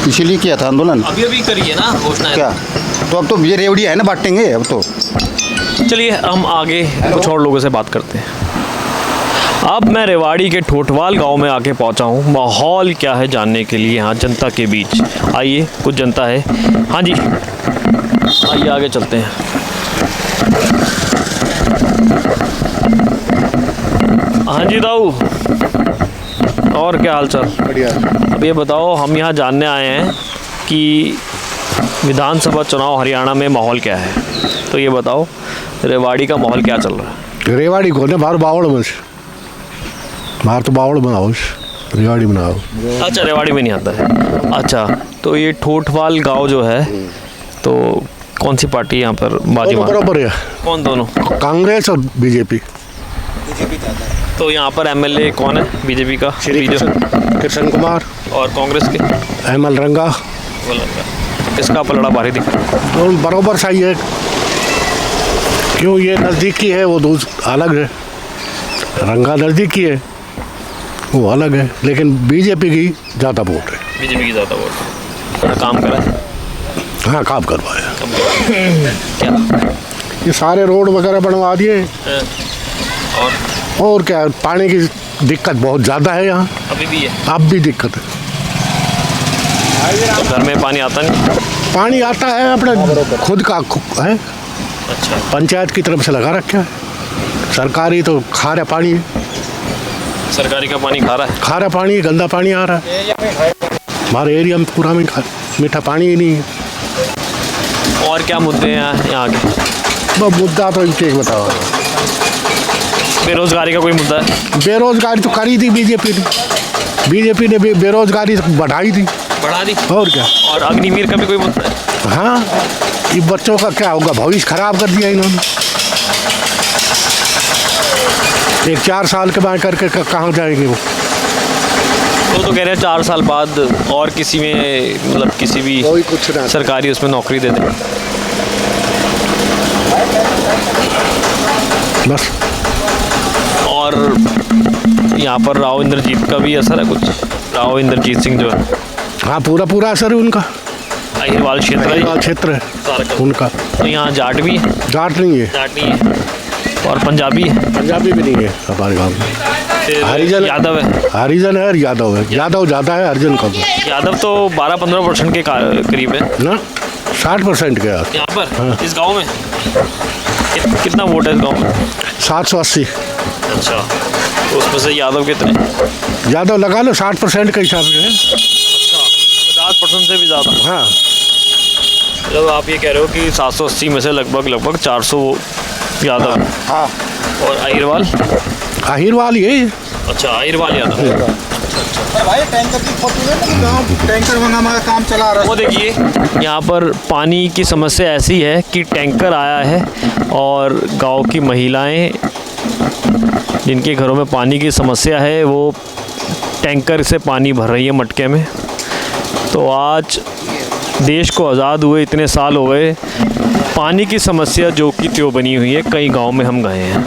इसीलिए किया था आंदोलन। अभी करी है ना घोषणाएं। क्या? तो अब तो ये रेवड़िया है ना, बांटेंगे अब तो। चलिए हम आगे कुछ और लोगों से बात करते हैं। अब मैं रेवाड़ी के ठोठवाल गांव में आके पहुंचा हूं, माहौल क्या है जानने के लिए यहाँ जनता के बीच। आइए, कुछ जनता है। हाँ जी, आइए आगे चलते हैं। हाँ जी दाऊ, और क्या हाल चाल? बढ़िया। अब ये बताओ, हम यहाँ जानने आए हैं कि विधानसभा चुनाव हरियाणा में माहौल क्या है, तो ये बताओ रेवाड़ी का माहौल क्या चल रहा है? रेवाड़ी को ना बाहर बावड़ में, बाहर तो बावड़ बनाओ, रेवाड़ी बनाओ। अच्छा, रेवाड़ी में नहीं आता है। अच्छा, तो ये ठोठवाल गांव जो है, तो कौन सी पार्टी यहाँ पर बाजी मार? बराबर है। कौन दोनों? कांग्रेस और बीजेपी। तो यहाँ पर एमएलए कौन है बीजेपी का? कृष्ण कुमार। और कांग्रेस के? एम एल रंगा। किसका पलड़ा भारी दिख रहा है? तो बराबर सही है, क्यों ये नज़दीकी है, वो दूसरा अलग है। रंगा नज़दीकी है, वो अलग है, लेकिन बीजेपी की ज़्यादा वोट है। बीजेपी की ज़्यादा वोट है। काम करा है? हाँ, काम करवाया। क्या? ये सारे रोड वगैरह बनवा दिए। और क्या, पानी की दिक्कत बहुत ज़्यादा है यहाँ। अभी भी है? अब भी दिक्कत है। तो घर में पानी आता नहीं? पानी आता है, अपने खुद का है। अच्छा। पंचायत की तरफ से लगा रखा है, सरकारी तो खारा पानी है। सरकारी का पानी खा रहा है? खारा पानी, गंदा पानी आ रहा है हमारे एरिया में, पूरा में मीठा पानी ही नहीं है। और क्या मुद्दे हैं यहाँ के? वो मुद्दा तो इनके बताओ। बेरोजगारी का कोई मुद्दा है? बेरोजगारी तो करी थी बीजेपी ने बेरोजगारी बढ़ाई थी। बढ़ा दी? और क्या। और अग्निवीर का भी कोई मुद्दा है? हाँ, ये बच्चों का क्या होगा, भविष्य खराब कर दिया इन्होंने। एक 4 साल के बाद करके कहाँ जाएंगे वो? तो कह रहे हैं 4 साल बाद और किसी में, मतलब किसी भी कोई कुछ ना सरकारी उसमें नौकरी दे दे बस। और यहाँ पर राव इंद्रजीत का भी असर है कुछ? राव इंद्रजीत सिंह जो है? हाँ, पूरा असर है उनका। अहिरवाल क्षेत्र है उनका। तो यहाँ जाट भी है? जाट नहीं है। जाट नहीं है। और पंजाबी है? पंजाबी भी नहीं है हमारे गाँव में। हरिजन यादव है? हरिजन है और यादव है। यादव ज़्यादा है, हरिजन कम है। यादव तो 12-15% के करीब है ना, 60% के यहाँ पर। हाँ। इस गांव में कितना वोट है इस गांव में? 780। अच्छा, तो उसमें से यादव कितने? यादव लगा लो 60% के हिसाब से है। अच्छा, 50% से भी ज़्यादा? हाँ। मतलब आप ये कह रहे हो कि 780 में से लगभग 400 यादव। हाँ। और अहिरवाल ये? अच्छा, अहिरवाल यादव। भाई टैंकर की फोटो, टैंकर हमारा काम चला रहा है। वो देखिए, यहाँ पर पानी की समस्या ऐसी है कि टैंकर आया है और गांव की महिलाएं जिनके घरों में पानी की समस्या है, वो टैंकर से पानी भर रही है मटके में। तो आज देश को आज़ाद हुए इतने साल हो गए, पानी की समस्या जो कि त्यों बनी हुई है। कई गांव में हम गए हैं।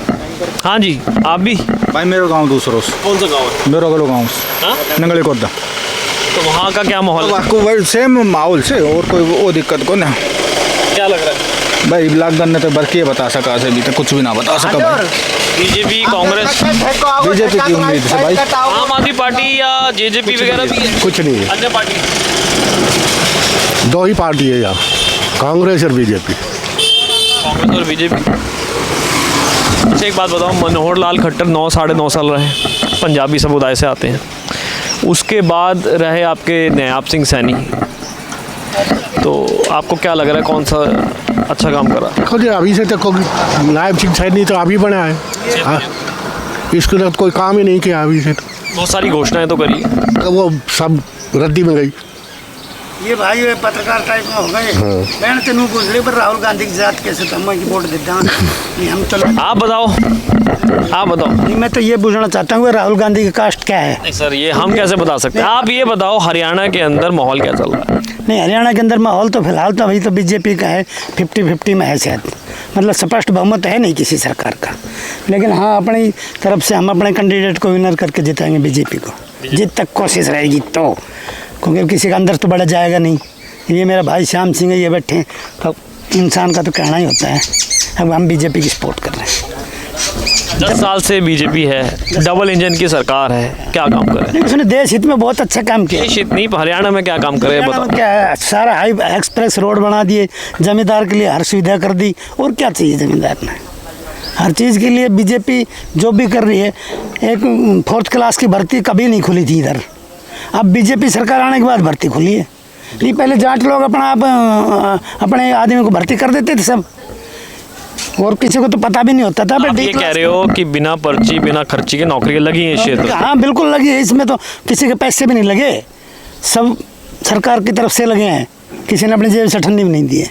हाँ जी, आप भी? भाई मेरा गांव दूसरों से। कौन सा गांव है? मेरा गांव से नंगले कोदा। तो वहाँ का क्या माहौल है? आपको वही सेम माहौल से, और कोई वो दिक्कत को ना। क्या लग रहा है? भाई लॉकडाउन ने तो बरकी बता सका से भी तो कुछ भी ना बता सका भाई। बीजेपी कांग्रेस बीजेपी की उम्मीद से भाई। आम आदमी पार्टी या जेजेपी वगैरह भी है? कुछ नहीं है, अन्य पार्टी? दो ही पार्टी है यहाँ, कांग्रेस और बीजेपी। कांग्रेस और बीजेपी। अच्छा एक बात बताओ, मनोहर लाल खट्टर 9 साढ़े 9 साल रहे, पंजाबी समुदाय से आते हैं। उसके बाद रहे आपके नायब सिंह सैनी, तो आपको क्या लग रहा है कौन सा अच्छा काम करा? देखो जी, अभी से तक नायब सिंह सैनी तो अभी बना है, हाँ, इसके साथ कोई काम ही नहीं किया अभी से। बहुत सारी घोषणाएं तो करी, तो वो सब रद्दी में गई। ये भाई वे पत्रकार टाइप में हो गए। मैंने तेनू पूछ लिया पर राहुल गांधी की जात कैसे तो मैं वोट देता हूँ। हम चलो आप बताओ, आप बताओ। नहीं, मैं तो ये पूछना चाहता हूँ राहुल गांधी की कास्ट क्या है? नहीं सर, ये हम कैसे बता सकते हैं? आप ये बताओ हरियाणा के अंदर माहौल क्या चल रहा है? नहीं, हरियाणा के अंदर माहौल तो फिलहाल तो अभी तो बीजेपी का है, 50-50 में है शायद, मतलब स्पष्ट बहुमत है नहीं किसी सरकार का। लेकिन हाँ, अपनी तरफ से हम अपने कैंडिडेट को विनर करके जिताएंगे बीजेपी को, जित तक कोशिश रहेगी तो, क्योंकि किसी का अंदर तो बढ़ा जाएगा नहीं। ये मेरा भाई श्याम सिंह है, ये बैठे हैं, तो इंसान का तो कहना ही होता है। अब हम बीजेपी की सपोर्ट कर रहे हैं। 10 साल से बीजेपी है, डबल इंजन की सरकार है, क्या काम करे? नहीं, उसने देश हित में बहुत अच्छा काम किया। देश हित नहीं, हरियाणा में क्या काम करे बताओ? क्या है, सारा हाई एक्सप्रेस रोड बना दिए, जमींदार के लिए हर सुविधा कर दी, और क्या चाहिए जमींदार ने? हर चीज़ के लिए बीजेपी जो भी कर रही है। एक 4th क्लास की भर्ती कभी नहीं खुली थी इधर, अब बीजेपी सरकार आने के बाद भर्ती खुली है। नहीं, पहले जाट लोग अपना आप अपने आदमी को भर्ती कर देते थे सब, और किसी को तो पता भी नहीं होता था। आप ये कह रहे हो कि बिना पर्ची बिना खर्ची के नौकरी लगी है इस क्षेत्र? हाँ बिल्कुल लगी है, इसमें तो किसी के पैसे भी नहीं लगे, सब सरकार की तरफ से लगे हैं, किसी ने अपनी जेब से ठंडी भी नहीं दी है।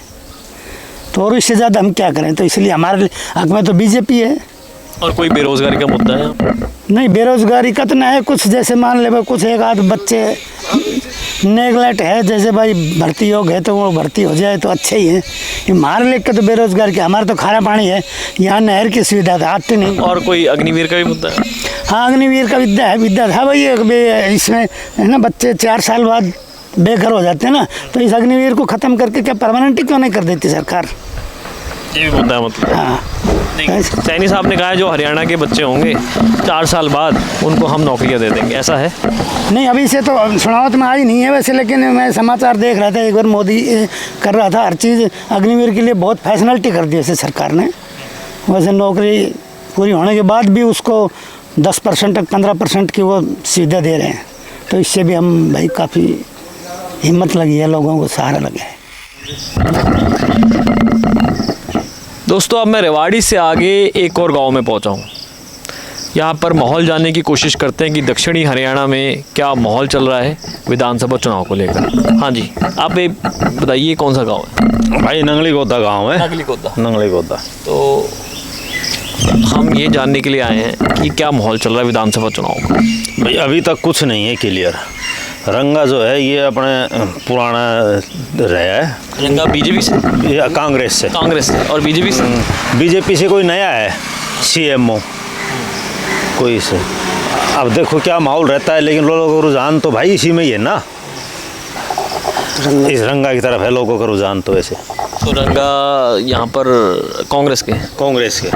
तो और इससे ज़्यादा हम क्या करें? तो इसलिए हमारे हक में तो बीजेपी है। और कोई बेरोजगारी का मुद्दा है? नहीं, बेरोजगारी का तो ना है कुछ, जैसे मान ले कुछ एक आध बच्चे नेगलेक्ट है, जैसे भाई भर्ती योग है तो वो भर्ती हो जाए तो अच्छा ही है। ये हमारे लिए का तो बेरोजगार के, हमारा तो खारा पानी है, यहाँ नहर की सुविधा तो आती नहीं। और कोई अग्निवीर का भी मुद्दा है? हाँ, अग्निवीर का विद्या था भाई, इसमें है ना, बच्चे 4 साल बाद बेघर हो जाते हैं ना, तो इस अग्निवीर को ख़त्म करके क्या परमानेंट क्यों नहीं कर देती सरकार? ये भी मुद्दा है मतलब? हाँ, सैनी साहब ने कहा है जो हरियाणा के बच्चे होंगे 4 साल बाद उनको हम नौकरियां दे देंगे, ऐसा है? नहीं, अभी से तो सुनावत में आई नहीं है वैसे, लेकिन मैं समाचार देख रहा था, एक बार मोदी कर रहा था हर चीज़ अग्निवीर के लिए, बहुत फैसिलिटी कर दी वैसे सरकार ने। वैसे नौकरी पूरी होने के बाद भी उसको 10% तक 15% की वो सुविधा दे रहे हैं, तो इससे भी हम भाई काफ़ी हिम्मत लगी है, लोगों को सहारा लगे है। दोस्तों, अब मैं रेवाड़ी से आगे एक और गांव में पहुंचा हूं। यहाँ पर माहौल जानने की कोशिश करते हैं कि दक्षिणी हरियाणा में क्या माहौल चल रहा है विधानसभा चुनाव को लेकर। हाँ जी, आप ये बताइए कौन सा गांव है? भाई नंगली गोदा गाँव है। नंगली गोदा। तो हम ये जानने के लिए आए हैं कि क्या माहौल चल रहा है विधानसभा चुनाव का। भाई अभी तक कुछ नहीं है क्लियर। रंगा जो है ये अपने पुराना रहा है। रंगा बीजेपी से या कांग्रेस से? कांग्रेस से। और बीजेपी से? बीजेपी से कोई नया है CMO कोई से। अब देखो क्या माहौल रहता है, लेकिन लोगों का रुझान तो भाई इसी में ही है ना, इस रंगा की तरफ है लोगों का रुझान तो वैसे। तो रंगा यहाँ पर कांग्रेस के? कांग्रेस के।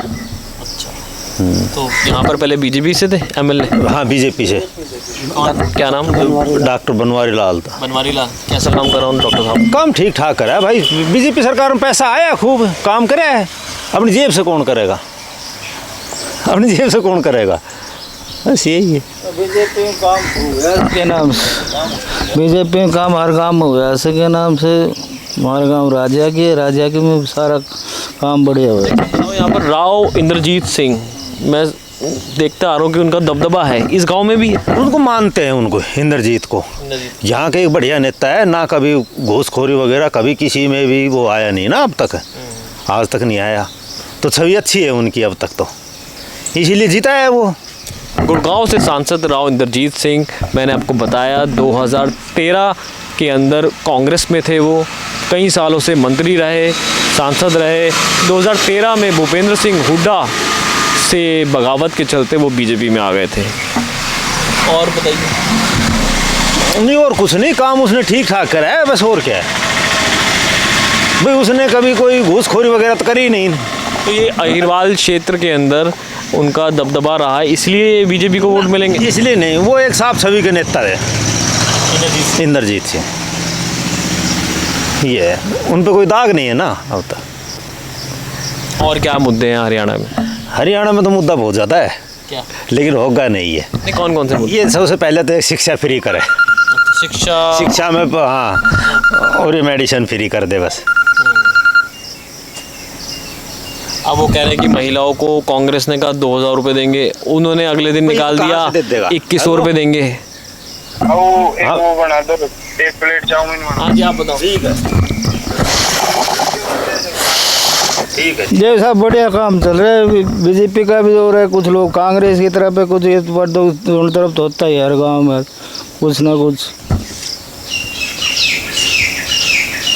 तो यहाँ पर पहले बीजेपी से थे MLA? हाँ, बीजेपी से। क्या नाम? डॉक्टर बनवारी लाल था। बनवारी लाल। कैसा काम कर रहा हूँ डॉक्टर साहब? काम ठीक ठाक करा है भाई, बीजेपी सरकार में पैसा आया, खूब काम करे है। अपनी जेब से कौन करेगा? अपनी जेब से कौन करेगा? बस यही है। बीजेपी में काम हुआ के नाम से, बीजेपी में काम हर काम हो गया ऐसे के नाम से। हमारे गांव राजा की में सारा काम बढ़िया हुआ है। यहाँ पर राव इंद्रजीत सिंह, मैं देखता आ रहा हूँ कि उनका दबदबा है इस गांव में भी है। उनको मानते हैं, उनको इंद्रजीत को। यहाँ के एक बढ़िया नेता है ना, कभी घूसखोरी वगैरह कभी किसी में भी वो आया नहीं ना, अब तक आज तक नहीं आया, तो छवि अच्छी है उनकी अब तक, तो इसीलिए जीता है वो। गुड़गांव से सांसद राव इंद्रजीत सिंह, मैंने आपको बताया 2013 के अंदर कांग्रेस में थे वो, कई सालों से मंत्री रहे, सांसद रहे। 2013 में भूपेंद्र सिंह हुड्डा से बगावत के चलते वो बीजेपी में आ गए थे। और बताइए। नहीं, और कुछ नहीं, काम उसने ठीक ठाक करा है बस, और क्या है। भाई उसने कभी कोई घूसखोरी वगैरह तो करी नहीं। तो ये अहिरवाल क्षेत्र के अंदर उनका दबदबा रहा है, इसलिए बीजेपी को वोट मिलेंगे? इसलिए नहीं, वो एक साफ छवि के नेता है इंद्रजीत सिंह, ये है, उन पे कोई दाग नहीं है ना अब तक। और क्या मुद्दे हैं हरियाणा में? हरियाणा में तो मुद्दा बहुत ज़्यादा है, क्या? लेकिन होगा नहीं है। नहीं, कौन कौन से मुद्दे? ये सबसे पहले तो एक शिक्षा फ्री करे, शिक्षा में हाँ, और ये मेडिसिन फ्री कर दे बस। अब वो कह रहे हैं कि महिलाओं को कांग्रेस ने कहा 2000 रुपये देंगे, उन्होंने अगले दिन निकाल दिया 2100 रुपये देंगे। वो बना दो, एक प्लेट चाउमीन बना। हाँ जी, आप बताओ। ठीक है, ठीक है। ये सब बढ़िया काम चल रहा है, बीजेपी का भी हो रहा है, कुछ लोग कांग्रेस की तरफ है, कुछ दोनों तरफ तो होता ही हर गांव में कुछ ना कुछ।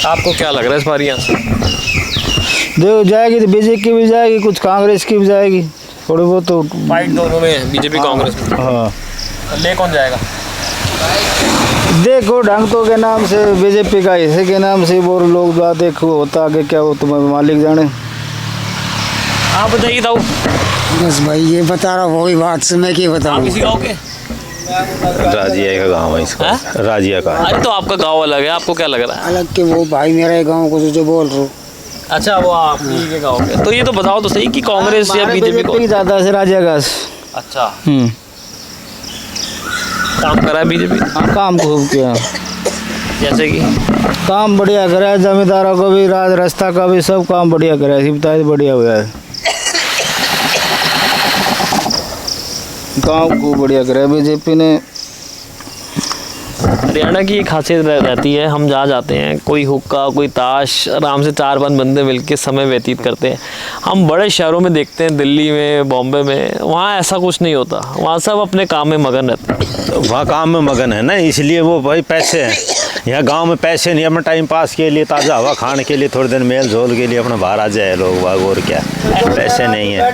आपको क्या लग रहा है इस बार यहाँ से? जो जाएगी तो बीजेपी की भी जाएगी, कुछ कांग्रेस की भी जाएगी, थोड़ी बहुत तो फाइट दोनों में है, बीजेपी कांग्रेस में। हाँ, ले कौन जाएगा? देखो ढंग के नाम से बीजेपी का हिस्से के नाम से वो लोग बात देखो, होता आगे क्या हो तुम्हें मालिक जाने। आप बताइए ताऊ। बस भाई ये बता रहा वही बात से मैं क्या बताऊँ। किसी गाँव के? राजिया का गाँव है इसका, राजिया का। अरे तो आपका गाँव अलग है, आपको क्या लग रहा है? अलग के वो भाई मेरा गाँव को जो बोल रहा हूँ। अच्छा, वो आप ही के गाँव के। तो ये तो बताओ तो सही कि कांग्रेस या बीजेपी को ज़्यादा से राजिया का। अच्छा, काम करा है बीजेपी? हाँ, काम खूब किया, जैसे कि काम बढ़िया करा है, जमींदारों को भी, रास्ता का भी, सब काम बढ़िया करा है, बताए बढ़िया हुआ है, काम खूब बढ़िया करा है बीजेपी ने। हरियाणा की एक खासियत रहती है, हम जहाँ जाते हैं कोई हुक्का कोई ताश, आराम से 4-5 बंदे मिलके समय व्यतीत करते हैं। हम बड़े शहरों में देखते हैं, दिल्ली में, बॉम्बे में, वहाँ ऐसा कुछ नहीं होता, वहाँ सब अपने काम में मगन रहते हैं। वहाँ काम में मगन है ना, इसलिए वो भाई पैसे हैं। यहाँ गांव में पैसे नहीं, अपना टाइम पास के लिए, ताज़ा हवा खाने के लिए, थोड़े दिन मेल झोल के लिए अपना बाहर आ जाए लोग बाग, और क्या, पैसे नहीं है।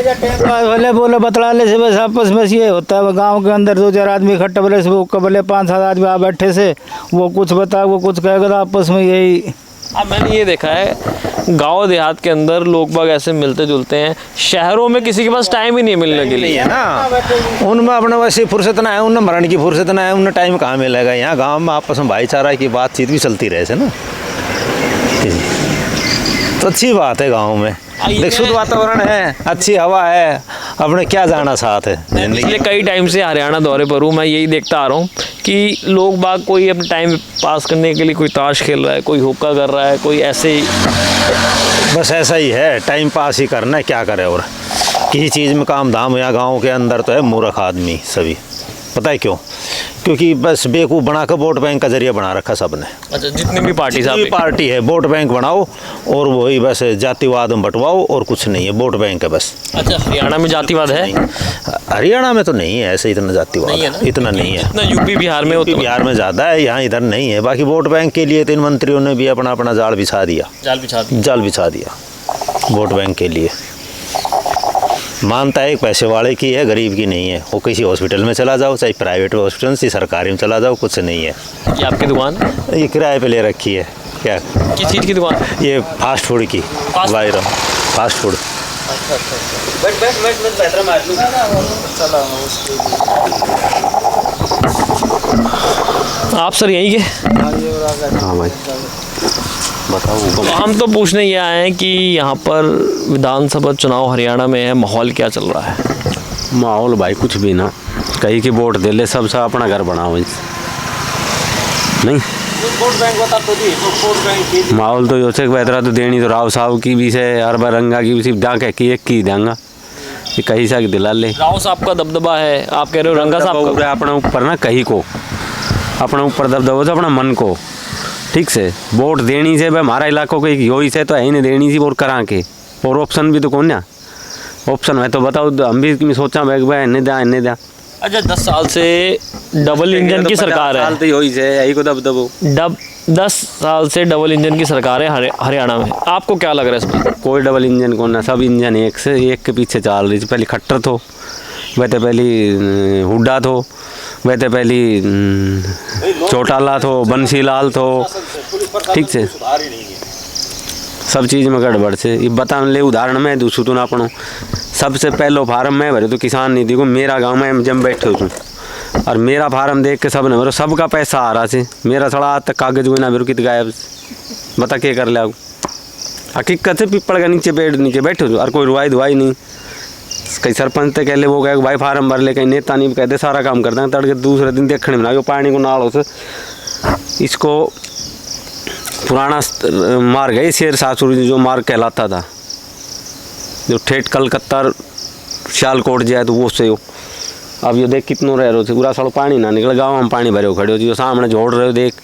भले बोले बतलाने से बस आपस में ये होता है, गांव के अंदर 2-4 आदमी इकट्ठे बोले, वो कबले 5-7 आदमी आ बैठे से, वो कुछ बता वो कुछ कहेगा, आपस में यही। अब मैंने ये देखा है गांव देहात के अंदर लोग बाग ऐसे मिलते जुलते हैं, शहरों में किसी के पास टाइम ही नहीं मिलने के लिए है ना, उनमें अपना वैसे फुर्सत ना है, उन्हें मरण की फुर्सत ना है, उन्हें टाइम कहाँ मिलेगा। यहाँ गांव में आपस में भाईचारा की बातचीत भी चलती रहे से ना, तो अच्छी बात है। गाँव में देख शुद्ध वातावरण है, अच्छी हवा है, अपने क्या जाना साथ है। पिछले कई टाइम से हरियाणा दौरे पर हूँ, मैं यही देखता आ रहा हूँ कि लोग बाग कोई अपने टाइम पास करने के लिए कोई ताश खेल रहा है, कोई हुक्का कर रहा है, कोई ऐसे ही, बस ऐसा ही है, टाइम पास ही करना है, क्या करे। और किसी चीज़ में काम धाम यहाँ गाँव के अंदर तो है मूर्ख आदमी सभी, पता है क्यों? क्योंकि बस बेवकूफ़ बना कर वोट बैंक का जरिया बना रखा सबने। अच्छा, जितनी भी पार्टी है वोट बैंक बनाओ और वही बस जातिवाद में बंटवाओ, और कुछ नहीं है, वोट बैंक है बस। अच्छा, हरियाणा में जातिवाद है? हरियाणा में तो नहीं है ऐसे इतना जातिवाद, इतना नहीं है, जितना यूपी बिहार में होता है। बिहार में ज़्यादा है, यहाँ इधर नहीं है। बाकी वोट बैंक के लिए 3 मंत्रियों ने भी अपना अपना जाल बिछा दिया, जाल बिछा दिया वोट बैंक के लिए। मानता है एक पैसे वाले की है, गरीब की नहीं है। वो किसी हॉस्पिटल में चला जाओ, चाहे प्राइवेट हॉस्पिटल से सरकारी में चला जाओ, कुछ नहीं है। ये आपकी दुकान? ये किराए पे ले रखी है। क्या, किस चीज़ की दुकान? ये फास्ट फूड की, फास्ट फूड। आप सर यहीं के? हाँ भाई, बताओ। तो हम तो पूछने ये आए हैं कि यहाँ पर विधानसभा चुनाव हरियाणा में है, माहौल क्या चल रहा है? माहौल भाई कुछ भी ना, कहीं की वोट दे ले, सब अपना घर बनाओ नहीं। माहौल तो योचे बेहतर तो देनी तो राव साहब की भी से, अरबा रंगा की भी, सिर्फ डांग की एक की देंगा, ये कहीं से दिला ले। राव साहब का दबदबा है, आप कह रहे हो रंगा साहब का? अपने ऊपर ना, कहीं को अपने ऊपर दबदबा से अपना मन को, ठीक से वोट देनी से भाई, हमारा इलाकों के योही से तो है ही नहीं देनी सी, और करा के, और ऑप्शन भी तो कौन ना, ऑप्शन है तो बताओ, हम भी सोचा भाई इन्हें द्या। अच्छा, 10 साल से डबल इंजन की सरकार है, यही को दबदबो 10 साल से डबल इंजन की सरकार है हरियाणा में। आपको क्या लग रहा है इसमें? कोई डबल इंजन को ना, सब इंजन एक से एक के पीछे चल रही थी। पहले खट्टर थो, वह तो पहली हुड्डा थो, वह तो पहली चौटाला थो, बंसीलाल थो, ठीक से सब चीज़ में गड़बड़ से। ये बता ले उदाहरण मैं दूसू तो ना अपनों सबसे पहलो फार्म मैं भरे तो किसान निधि को मेरा गांव में जब बैठे हूँ और मेरा फार्म देख के सब ने भरो, सबका पैसा आ रहा से, मेरा थोड़ा आज तक कागज कोई ना भरो कित गायब। बता क्या कर लिया हकीकत से पिपड़ का नीचे पेड़ नीचे बैठे हो और कोई रुआई दुआई नहीं। कहीं सरपंच तो कह ले वो कहे भाई फार्म भर ले, कहीं नेता नहीं कहते सारा काम करते हैं। तड़के दूसरे दिन देखने में ना पानी को नालों से इसको पुराना मार्ग है शेर सासुर जो मार्ग कहलाता था, जो ठेठ कलकत्ता सियालकोट जाए तो वो से हो। अब ये देख कितनों रह रहे थे पूरा सालों पानी ना निकल, गाँव में पानी भरे हो खड़े हो जो सामने जोड़ रहे हो देख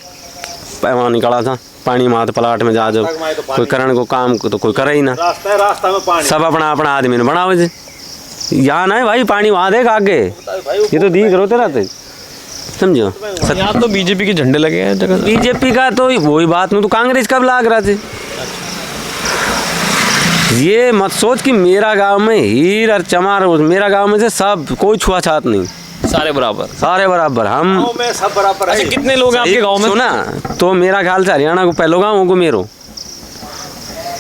पैमा निकला था पानी मात प्लाट में जा जब कोई करण को काम को तो कोई करे ही ना, रास्ता में पानी सब अपना अपना आदमी ने बनावे जे। यहाँ ना है भाई पानी वहाँ देख आगे, ये तो दिख रोते रहते समझो। यहाँ तो बीजेपी के झंडे लगे हैं जगह। बीजेपी का तो वही बात में तो कांग्रेस कब लाग रहा थे। ये मत सोच कि मेरा गांव में हीर और चमार, मेरा गांव में से सब कोई छुआछात नहीं, सारे बराबर, सारे बराबर। हम में सब बराबर है। कितने लोग हैं आपके गांव में? सुना तो मेरा ख्याल से हरियाणा को पहलो गाँव को मेरो,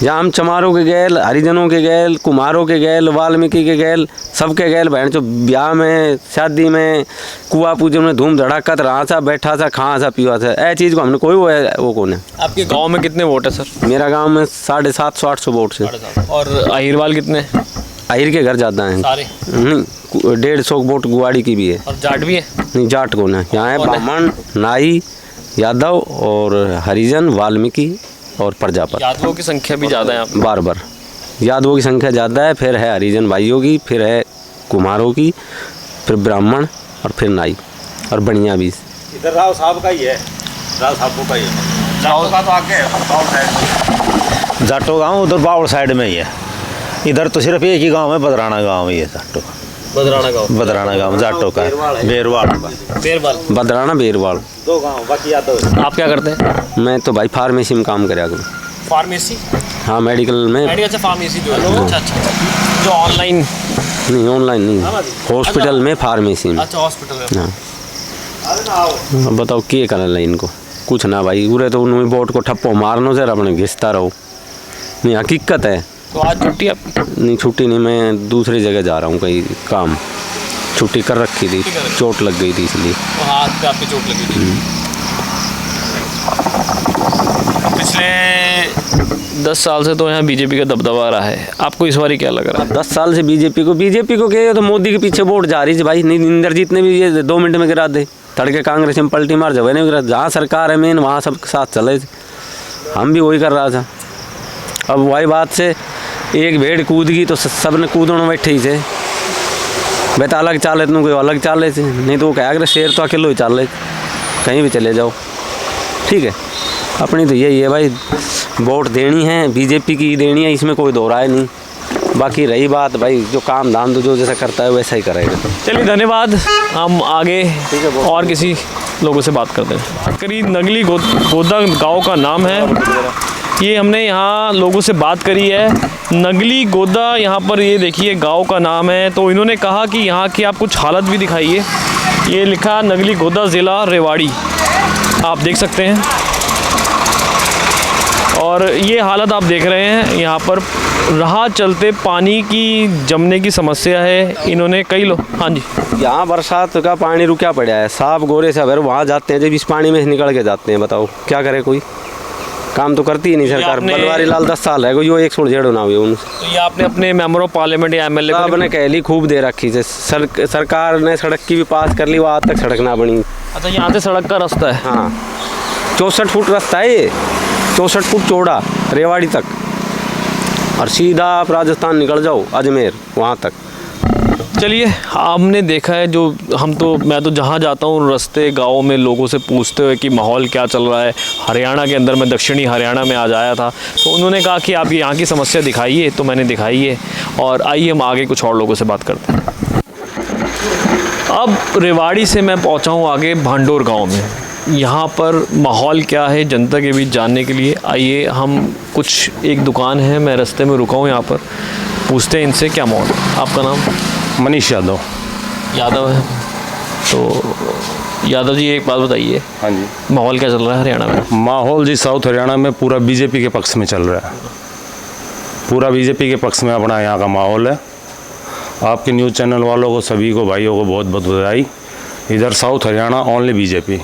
जहाँ हम चमारों के गैल, हरिजनों के गैल, कुमारों के गैल, वाल्मीकि के गैल, सबके गैल बहन जो ब्याह में शादी में कुआ पूजन में धूम धड़ाका रहा था, बैठा था, खा था, पिया था। ऐ चीज़ को हमने कोई वो कौन है। आपके गांव में कितने वोट है सर? मेरा गांव में 750-800 वोट से। और अहिरवाल कितने? अहिर के घर ज़्यादा हैं सारे नहीं, 150 वोट गुवाड़ी की भी है। और जाट भी है? नहीं जाट कौन है यहाँ है, ब्राह्मण, नाई, यादव और हरिजन, वाल्मीकि और प्रजापति। यादवों की संख्या भी ज़्यादा है यहाँ बार यादवों की संख्या ज़्यादा है, फिर है हरिजन भाइयों की, फिर है कुमारों की, फिर ब्राह्मण और फिर नाई और बनिया भी। इधर राव साहब का ही है, राव साहब का ही है। जाटों का तो आगे है, जाटो गाँव उधर बावड़ साइड में ही है। इधर तो सिर्फ एक ही गांव है, बदराना गांव ही है जाटो का। बदराना गांव जाटो का है, बेरवाल बदराना बेरवाल 2 गांव बाकी यादव। आप क्या करते हैं? मैं तो भाई फार्मेसी में काम कराया करूँ। फार्मेसी? हाँ मेडिकल में। अच्छा फार्मेसी जो है, अच्छा जो ऑनलाइन नहीं, ऑनलाइन नहीं, हॉस्पिटल में फार्मेसी में। अच्छा हॉस्पिटल में। हाँ बताओ क्या करना इनको, कुछ ना भाई, पूरे तो उन्होंने बोट को ठप्पो मारनो से अपने घिसता रहो। नहीं हकीकत है। तो आज छुट्टी आपकी? नहीं छुट्टी नहीं, मैं दूसरी जगह जा रहा हूँ कहीं काम, छुट्टी कर रखी थी, चोट लग गई थी इसलिए। तो हाथ पे आपकी चोट लगी थी? पिछले 10 साल से तो यहाँ बीजेपी का दबदबा रहा है, आपको इस बार क्या लग रहा है? 10 साल से बीजेपी को कहे तो मोदी के पीछे वोट जा रही है भाई। नहीं इंद्रजीत ने भी ये 2 मिनट में गिरा दे, तड़के कांग्रेस में पलटी मार जब नहीं गिरा, जहाँ सरकार है मेन वहाँ सब साथ चले। हम भी वही कर रहा था। अब वही बात से एक भेड़ कूद गई तो सब ने कूदने बैठे ही थे, बेटा अलग चाले तो कोई अलग चाले थे, नहीं तो वो कहा अगर शेर तो अकेले ही चाल रहे, कहीं भी चले जाओ। ठीक है, अपनी तो यही है भाई, वोट देनी है बीजेपी की देनी है, इसमें कोई दो राय नहीं। बाकी रही बात भाई जो काम धाम तो जो जैसा करता है वैसा ही करेगा। चलिए धन्यवाद, हम आगे और किसी लोगों से बात करते हैं। करीब नगली गोदा गांव का नाम है ये, हमने यहाँ लोगों से बात करी है। नगली गोदा यहाँ पर ये देखिए गांव का नाम है। तो इन्होंने कहा कि यहाँ की आप कुछ हालत भी दिखाइए। ये लिखा नगली गोदा ज़िला रेवाड़ी, आप देख सकते हैं। और ये हालत आप देख रहे हैं, यहाँ पर राह चलते पानी की जमने की समस्या है। इन्होंने कई लोग, हाँ जी, यहाँ बरसात का पानी रुका पड़ा है, साफ गोरे से अगर वहाँ जाते हैं जब इस पानी में निकल के जाते हैं, बताओ क्या करे, कोई काम तो करती ही नहीं सरकार। बनवारी लाल 10 साल है, यो 100 ना हुई उनसे। तो ये आपने अपने मेंबर ऑफ पार्लियामेंट या एमएलए को ने कहली खूब दे रखी है, सरकार ने सड़क की भी पास कर ली, वो आज तक सड़क ना बनी। अच्छा, यहाँ से सड़क का रास्ता है? हाँ 64 फुट रास्ता है ये, 64 फुट चौड़ा रेवाड़ी तक, और सीधा आप राजस्थान निकल जाओ अजमेर वहाँ तक। चलिए, हमने देखा है जो मैं तो जहाँ जाता हूँ रास्ते गाँव में लोगों से पूछते हुए कि माहौल क्या चल रहा है। हरियाणा के अंदर मैं दक्षिणी हरियाणा में आज आया था, तो उन्होंने कहा कि आप यहाँ की समस्या दिखाइए, तो मैंने दिखाई है। और आइए हम आगे कुछ और लोगों से बात करते हैं। अब रेवाड़ी से मैं पहुँचा हूँ आगे भांडोर गाँव में। यहाँ पर माहौल क्या है जनता के बीच जानने के लिए आइए हम कुछ, एक दुकान है, मैं रास्ते में रुका हूँ यहाँ पर, पूछते हैं इनसे क्या माहौल है। आपका नाम? मनीष यादव। यादव है, तो यादव जी एक बात बताइए। हाँ जी, माहौल क्या चल रहा है हरियाणा में? माहौल जी साउथ हरियाणा में पूरा बीजेपी के पक्ष में चल रहा है। पूरा बीजेपी के पक्ष में अपना यहाँ का माहौल है। आपके न्यूज़ चैनल वालों को, सभी को, भाइयों को बहुत बहुत बधाई। इधर साउथ हरियाणा ओनली बीजेपी।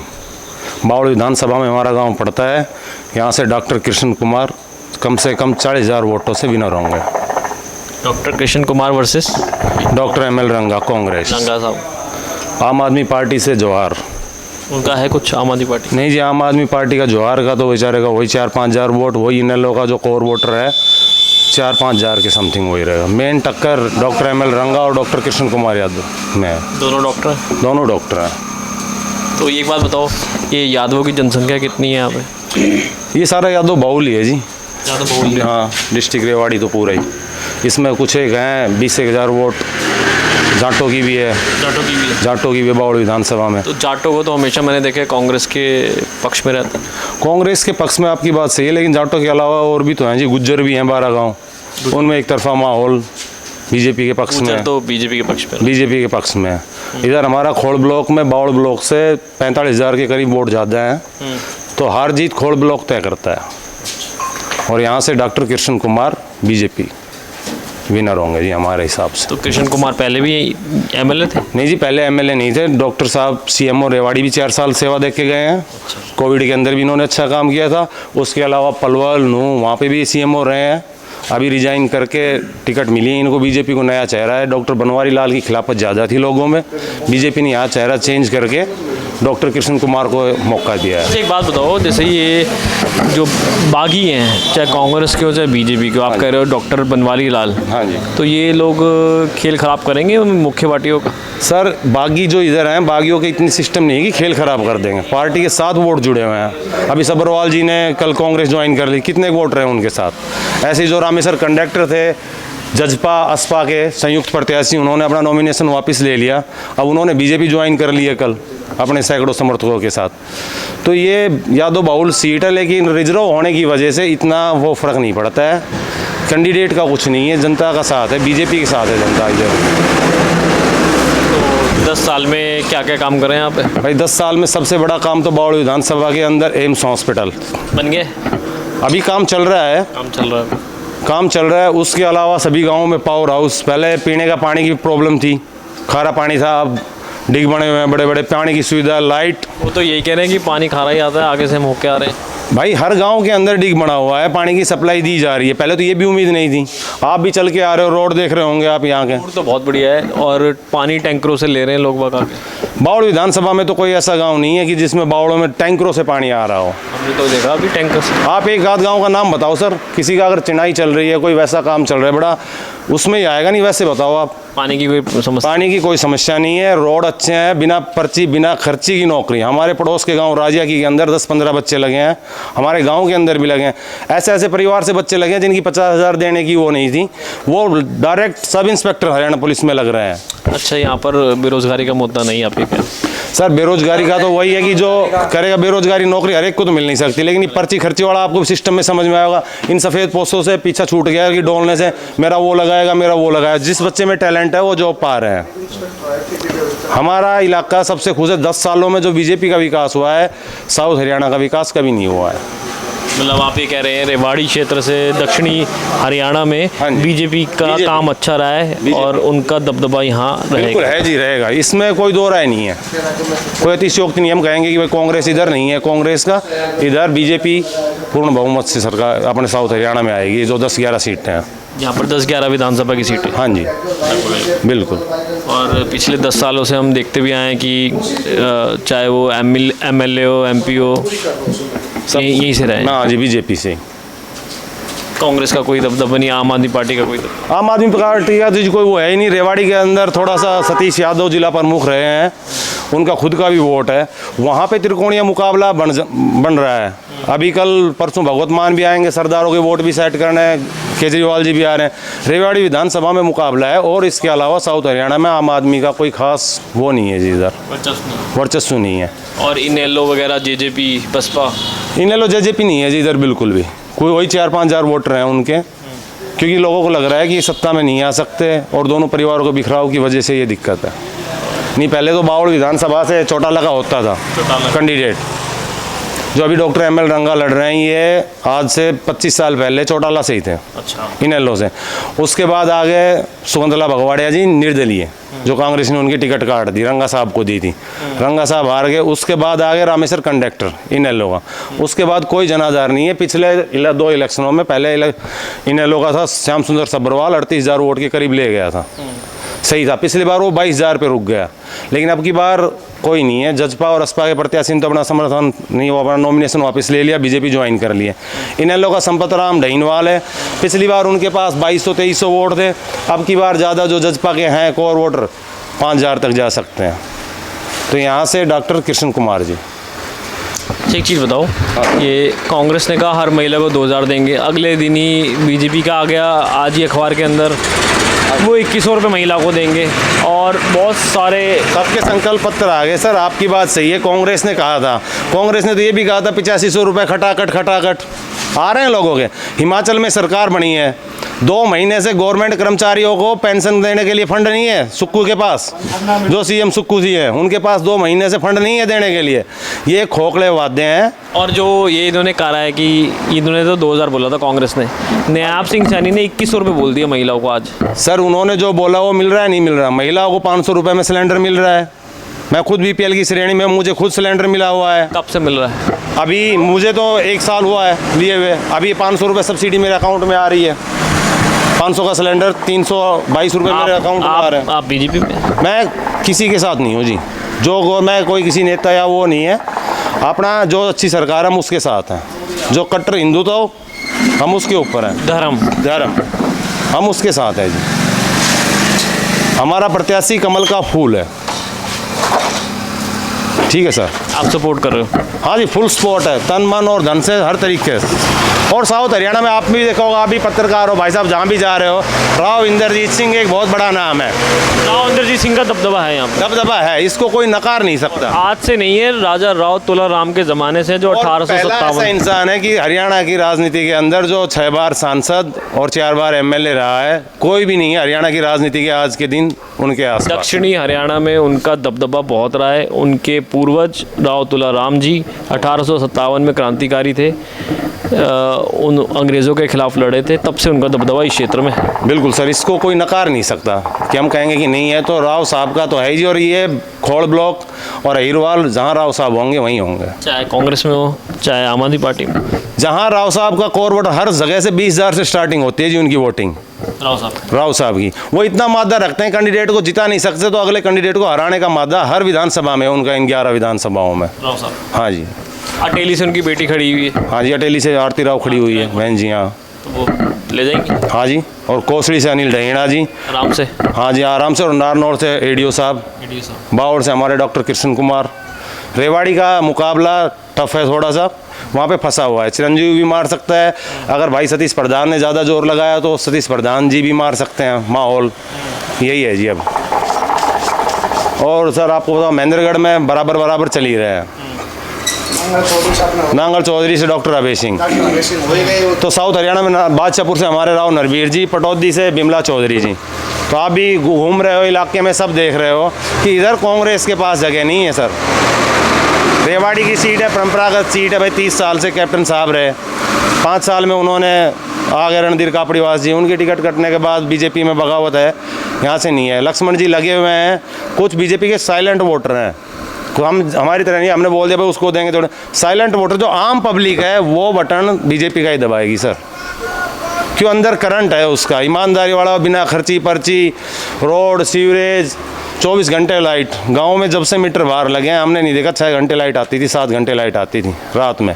बावड़ विधानसभा में हमारा गांव पड़ता है। यहाँ से डॉक्टर कृष्ण कुमार कम से कम 40,000 वोटों से विनर होंगे। Doctor Krishna Kumar versus doctor ML रंगा, कांग्रेस। रंगा साहब। आम आदमी पार्टी से जवाहर। उनका है कुछ आम आदमी पार्टी? नहीं जी, आम आदमी पार्टी का जवाहर का तो बेचारे का वही 4-5 हज़ार वोट, वही इनेलो का जो कोर वोटर है 4-5 हज़ार के समथिंग वही रहेगा। मेन टक्कर डॉक्टर ML रंगा और डॉक्टर कृष्ण कुमार यादव में है। दोनों डॉक्टर हैं? दोनों डॉक्टर हैं। तो एक बात बताओ, ये यादवों की जनसंख्या कितनी है यहाँ पे? ये सारा यादव बाउल ही है जी। यादव बाउल है? हाँ, डिस्ट्रिक्ट रेवाड़ी तो पूरा ही। इसमें कुछ एक हैं 20,000 वोट जाटों की भी है। जाटों की भी है? जाटों की भी बावड़ विधानसभा में। तो जाटों को तो हमेशा मैंने देखा है कांग्रेस के पक्ष में रहता है। कांग्रेस के पक्ष में आपकी बात सही है, लेकिन जाटों के अलावा और भी तो हैं जी। गुज्जर भी हैं 12 गाँव, उनमें एक तरफा माहौल बीजेपी के पक्ष में। तो बीजेपी के पक्ष में? बीजेपी के पक्ष में। इधर हमारा खोड़ ब्लॉक में बावड़ ब्लॉक से 45,000 के करीब वोट ज़्यादा हैं, तो हार जीत खोड़ ब्लॉक तय करता है। और यहाँ से doctor Krishna Kumar BJP winner होंगे जी हमारे हिसाब से। तो कृष्ण कुमार पहले भी MLA थे? नहीं जी, पहले MLA नहीं थे। डॉक्टर साहब CMO रेवाड़ी भी 4 साल सेवा दे के गए हैं। कोविड के अंदर भी इन्होंने अच्छा काम किया था। उसके अलावा पलवल, नूह, वहाँ पे भी CMO रहे हैं। अभी रिजाइन करके टिकट मिली है इनको। बीजेपी को नया चेहरा है। डॉक्टर बनवारी लाल की खिलाफत ज़्यादा थी लोगों में, बीजेपी ने यहाँ चेहरा चेंज करके डॉक्टर कृष्ण कुमार को मौका दिया है। एक बात बताओ, जैसे ये जो बागी हैं, चाहे कांग्रेस के हो चाहे बीजेपी के हो, आप कह रहे हो डॉक्टर बनवारी लाल, हाँ जी, तो ये लोग खेल खराब करेंगे मुख्य पार्टियों का? सर, बागी जो इधर हैं, बागियों के इतनी सिस्टम नहीं है कि खेल खराब कर देंगे। पार्टी के साथ वोट जुड़े हुए हैं। अभी सबरवाल जी ने कल कांग्रेस ज्वाइन कर ली, कितने वोट रहे उनके साथ। ऐसे जो रामेश्वर कंडक्टर थे, जजपा असपा के संयुक्त प्रत्याशी, उन्होंने अपना नॉमिनेशन वापस ले लिया। अब उन्होंने बीजेपी ज्वाइन कर ली है कल अपने सैकड़ों समर्थकों के साथ। तो ये यादव बाहुल सीट है, लेकिन रिजर्व होने की वजह से इतना वो फर्क नहीं पड़ता है। कैंडिडेट का कुछ नहीं है, जनता का साथ है, बीजेपी के साथ है जनता इधर। 10 साल में क्या क्या काम करें यहाँ पे? भाई 10 साल में सबसे बड़ा काम तो बावड़ विधानसभा के अंदर एम्स हॉस्पिटल बन गए। अभी काम चल रहा है। काम चल रहा है। उसके अलावा सभी गाँवों में पावर हाउस। पहले पीने का पानी की प्रॉब्लम थी, खारा पानी था, अब डिग बने हुए हैं बड़े बड़े, पानी की सुविधा, लाइट। वो तो यही कह रहे हैं कि पानी खारा ही आता है, आगे से हम होके आ रहे हैं। भाई हर गांव के अंदर डिग बना हुआ है, पानी की सप्लाई दी जा रही है। पहले तो ये भी उम्मीद नहीं थी। आप भी चल के आ रहे हो, रोड देख रहे होंगे आप यहाँ के। रोड तो बहुत बढ़िया है, और पानी टैंकरों से ले रहे हैं लोग बगा के। बावड़ विधानसभा में तो कोई ऐसा गांव नहीं है कि जिसमें बावड़ों में टैंकरों से पानी आ रहा हो। हमने तो देखा अभी टैंकर से। आप एक आध गाँव का नाम बताओ सर, किसी का अगर चिनाई चल रही है, कोई वैसा काम चल रहा है बड़ा, उसमें ही आएगा नहीं। वैसे बताओ आप। पानी की कोई समस्या? पानी की कोई समस्या नहीं है, रोड अच्छे हैं, बिना पर्ची बिना खर्ची की नौकरी। हमारे पड़ोस के गांव राजिया की के अंदर 10-15 बच्चे लगे हैं, हमारे गांव के अंदर भी लगे हैं। ऐसे ऐसे परिवार से बच्चे लगे हैं जिनकी 50,000 देने की वो नहीं थी, वो direct sub inspector Haryana police में लग रहे हैं। अच्छा, यहाँ पर बेरोजगारी का मुद्दा नहीं है आपके क्या? सर, बेरोजगारी का तो वही है कि जो करेगा बेरोजगारी, नौकरी हर एक को तो मिल नहीं सकती, लेकिन ये पर्ची खर्ची वाला आपको सिस्टम में समझ में आएगा। इन सफ़ेद पोस्टों से पीछा छूट गया कि डोलने से मेरा वो लगाएगा, मेरा वो लगाएगा। जिस बच्चे में टैलेंट है वो जॉब पा रहे हैं। हमारा इलाका सबसे खुश है। 10 सालों में जो बीजेपी का विकास हुआ है, साउथ हरियाणा का विकास कभी नहीं हुआ है। मतलब आप ये कह रहे हैं रेवाड़ी क्षेत्र से दक्षिणी हरियाणा में बीजेपी का काम अच्छा रहा है और उनका दबदबा यहाँ रहेगा? बिल्कुल है जी, रहेगा। इसमें कोई दो राय नहीं है, कोई अतिशयोक्ति नहीं। हम कहेंगे कि भाई कांग्रेस इधर नहीं है, कांग्रेस का इधर बीजेपी पूर्ण बहुमत से सरकार अपने साउथ हरियाणा में आएगी। जो 10-11 सीटें हैं यहाँ पर, 10-11 विधानसभा की सीटें। हाँ जी, बिल्कुल। और पिछले 10 सालों से हम देखते भी आए हैं कि चाहे वो MLA हो, MP हो, यहीं से रहे। हाँ जी, बीजेपी से। कांग्रेस का कोई दबदबा नहीं, आम आदमी पार्टी का कोई दबदबा? आम आदमी पार्टी का तो कोई वो है ही नहीं। रेवाड़ी के अंदर थोड़ा सा सतीश यादव जिला प्रमुख रहे हैं, उनका खुद का भी वोट है। वहाँ पे त्रिकोणीय मुकाबला बन रहा है। अभी कल परसों भगवत मान भी आएंगे, सरदारों के वोट भी सेट करने हैं, केजरीवाल जी भी आ रहे हैं। रेवाड़ी विधानसभा में मुकाबला है, और इसके अलावा साउथ हरियाणा में आम आदमी का कोई खास वो नहीं है जी, इधर वर्चस्व नहीं है। और इनेलो वगैरह, JJP, बसपा? इनेलो JJP नहीं है जी इधर बिल्कुल भी। कोई वही 4-5 हज़ार वोटर हैं उनके, क्योंकि लोगों को लग रहा है कि सत्ता में नहीं आ सकते, और दोनों परिवारों को बिखराव की वजह से ये दिक्कत है। नहीं, पहले तो बावड़ विधानसभा से चौटाला का होता था कैंडिडेट, जो अभी डॉक्टर एमएल रंगा लड़ रहे हैं ये आज से 25 साल पहले चौटाला से ही थे। अच्छा। इनेलो से। उसके बाद आगे सुगंधला भगवाड़िया जी निर्दलीय, जो कांग्रेस ने उनकी टिकट काट दी, रंगा साहब को दी थी, रंगा साहब हार गए। उसके बाद आगे रामेश्वर कंडक्टर इनेलो का। उसके बाद कोई जनाधार नहीं है। पिछले 2 इलेक्शनों में पहले इनेलो का था श्याम सुंदर सब्रवाल, 38,000 वोट के करीब ले गया था, सही था। पिछली बार वो 22,000 पे रुक गया, लेकिन अब की बार कोई नहीं है। जजपा और असपा के प्रत्याशी ने तो अपना समर्थन नहीं, वो अपना नॉमिनेशन वापस ले लिया, बीजेपी ज्वाइन कर लिया। इनेलो का संपत राम ढहीनवाल है, पिछली बार उनके पास 2200-2300 वोट थे, अब की बार ज़्यादा जो जजपा के हैं कोर वोटर 5,000 तक जा सकते हैं। तो यहाँ से डॉक्टर कृष्ण कुमार जी। एक चीज़ बताओ, ये कांग्रेस ने कहा हर महिला को 2,000 देंगे, अगले दिन ही बीजेपी का आ गया, आज ही अखबार के अंदर वो 2100 रुपये महिला को देंगे, और बहुत सारे सबके संकल्प पत्र आ गए। सर आपकी बात सही है, कांग्रेस ने कहा था, कांग्रेस ने तो ये भी कहा था 8500 रुपये खटाखट आ रहे हैं लोगों के। हिमाचल में सरकार बनी है, 2 महीने से गवर्नमेंट कर्मचारियों को पेंशन देने के लिए फंड नहीं है सुक्कू के पास, जो सीएम सुक्कू जी है उनके पास 2 महीने से फंड नहीं है देने के लिए। ये खोखले वादे हैं। और जो ये इन्होंने कहा है कि इन्होंने तो 2,000 बोला था कांग्रेस ने, नायाब सिंह सैनी ने 2100 रुपये बोल दिया महिलाओं को आज। सर उन्होंने जो बोला वो मिल रहा है, नहीं मिल रहा। महिलाओं को 500 रुपये में सिलेंडर मिल रहा है। मैं खुद BPL की श्रेणी में, मुझे खुद सिलेंडर मिला हुआ है। कब से मिल रहा है? अभी मुझे तो 1 साल हुआ है लिए हुए। अभी 500 रुपये सब्सिडी मेरे अकाउंट में आ रही है। 500 का सिलेंडर 322 रुपये मेरे अकाउंट में आ रहे हैं। आप बीजेपी में? मैं किसी के साथ नहीं हूँ जी, जो मैं कोई किसी नेता या वो नहीं है। अपना जो अच्छी सरकार हम उसके साथ हैं, जो कट्टर हिंदू तो हम उसके ऊपर हैं। धर्म हम उसके साथ हैं जी। हमारा प्रत्याशी कमल का फूल है। ठीक है सर, आप सपोर्ट कर रहे हो? हाँ जी, फुल सपोर्ट है, तन मन और धन से हर तरीके से। और साउथ हरियाणा में आप भी देखा होगा, आप भी पत्रकार हो भाई साहब, जहाँ भी जा रहे हो, राव इंद्रजीत सिंह एक बहुत बड़ा नाम है। राव इंद्रजीत सिंह का दबदबा है यहाँ, दबदबा है, इसको कोई नकार नहीं सकता। आज से नहीं है, राजा राव तुलाराम के ज़माने से, जो 1857 ऐसा इंसान है कि हरियाणा की राजनीति के अंदर जो 6 बार सांसद और 4 बार MLA रहा है, कोई भी नहीं है हरियाणा की राजनीति के आज के दिन उनके आस। दक्षिणी हरियाणा में उनका दबदबा बहुत रहा है। उनके पूर्वज राव तुलाराम जी 1857 में क्रांतिकारी थे, उन अंग्रेज़ों के खिलाफ लड़े थे, तब से उनका दबदबा इस क्षेत्र में है। बिल्कुल सर, इसको कोई नकार नहीं सकता कि हम कहेंगे कि नहीं है। तो राव साहब का तो है ही, और ये खोड़ ब्लॉक और अहिरवाल जहाँ राव साहब होंगे वहीं होंगे, चाहे कांग्रेस में हो चाहे आम आदमी पार्टी में। जहाँ राव साहब का कोर वोट हर जगह से 20,000 से स्टार्टिंग होती है जी उनकी वोटिंग। राव साहब की वो इतना मादा रखते हैं, कैंडिडेट को जिता नहीं सकते तो अगले कैंडिडेट को हराने का मादा हर विधानसभा में उनका, इन 11 विधानसभाओं में। राव साहब, हाँ जी। अटेली से उनकी बेटी खड़ी हुई है। हाँ जी, अटेली से आरती राव खड़ी हुई है बहन जी। हाँ, तो वो ले जाएंगे। हाँ जी, और कोसड़ी से अनिल ढहीणा जी आराम से। हाँ जी, आराम से। और नारनौर से ADO साहब, बावड़ से हमारे डॉक्टर कृष्ण कुमार। रेवाड़ी का मुकाबला टफ है थोड़ा सा, वहाँ पे फंसा हुआ है। चिरंजीवी भी मार सकता है, अगर भाई सतीश प्रधान ने ज़्यादा जोर लगाया तो सतीश प्रधान जी भी मार सकते हैं। माहौल यही है जी अब। और सर आपको बताओ, महेंद्रगढ़ में बराबर चल ही रहे हैं। नांगल चौधरी से डॉक्टर अभय सिंह। तो साउथ हरियाणा में बादशाहपुर से हमारे राव नरवीर जी, पटौदी से बिमला चौधरी जी। तो आप भी घूम रहे हो इलाके में, सब देख रहे हो कि इधर कांग्रेस के पास जगह नहीं है सर। रेवाड़ी की सीट है, परंपरागत सीट है भाई, 30 साल से कैप्टन साहब रहे। 5 साल में उन्होंने आगे रणधीर कापड़ीवास जी, उनकी टिकट कटने के बाद बीजेपी में बगावत है, यहाँ से नहीं है। लक्ष्मण जी लगे हुए हैं, कुछ बीजेपी के साइलेंट वोटर हैं, हम हमारी तरह नहीं, हमने बोल दिया भाई उसको देंगे थोड़े। साइलेंट वोटर जो आम पब्लिक है वो बटन बीजेपी का ही दबाएगी सर, क्यों अंदर करंट है उसका, ईमानदारी वाला, बिना खर्ची पर्ची, रोड सीवरेज, 24 घंटे लाइट। गांव में जब से मीटर बाहर लगे हैं हमने नहीं देखा 6 घंटे लाइट आती थी, 7 घंटे लाइट आती थी रात में।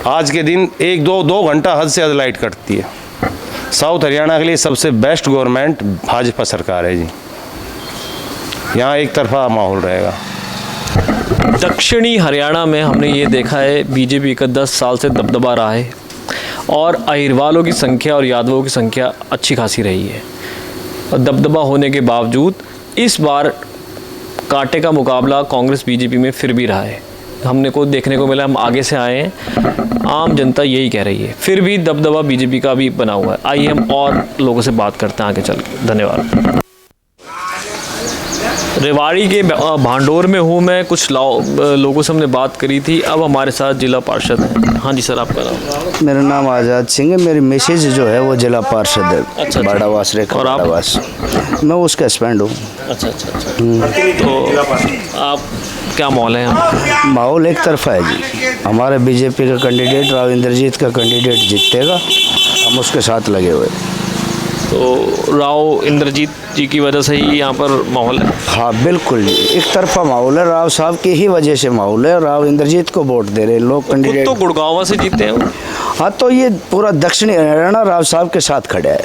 आज के दिन 1-2 घंटा हद से ज़्यादा लाइट कटती है। साउथ हरियाणा के लिए सबसे बेस्ट गवर्नमेंट भाजपा सरकार है जी, यहाँ एक तरफा माहौल रहेगा। दक्षिणी हरियाणा में हमने ये देखा है, बीजेपी का 10 साल से दबदबा रहा है, और अहिरवालों की संख्या और यादवों की संख्या अच्छी खासी रही है। और दबदबा होने के बावजूद इस बार कांटे का मुकाबला कांग्रेस बीजेपी में फिर भी रहा है। हमने को देखने को मिला, हम आगे से आए हैं, आम जनता यही कह रही है, फिर भी दबदबा बीजेपी का भी बना हुआ है। आइए हम और लोगों से बात करते हैं आगे चल के। धन्यवाद। रेवाड़ी के भांडोर में हूँ मैं। कुछ लोगों से हमने बात करी थी। अब हमारे साथ जिला पार्षद हैं। हाँ जी सर, आपका नाम? मेरा नाम आज़ाद सिंह है। मेरी मिसेज जो है वो जिला पार्षद है। अच्छा। बाड़ावास रेखा। और आप? बाड़ावास। मैं उसका हस्बैंड हूँ। अच्छा अच्छा अच्छा। तो आप क्या माहौल है यहाँ? माहौल एक तरफा है जी। हमारे बीजेपी का कैंडिडेट राव इंद्रजीत का कैंडिडेट जीतेगा, हम उसके साथ लगे हुए। तो राव इंद्रजीत जी की वजह से ही यहाँ पर माहौल है? हाँ बिल्कुल जी, एक तरफा माहौल है। राव साहब की ही वजह से माहौल है। राव इंद्रजीत को वोट दे रहे लोग कैंडिडेट। तो गुड़गांव से जीते हैं वो। हाँ, तो ये पूरा दक्षिणी हरियाणा राव साहब के साथ खड़ा है।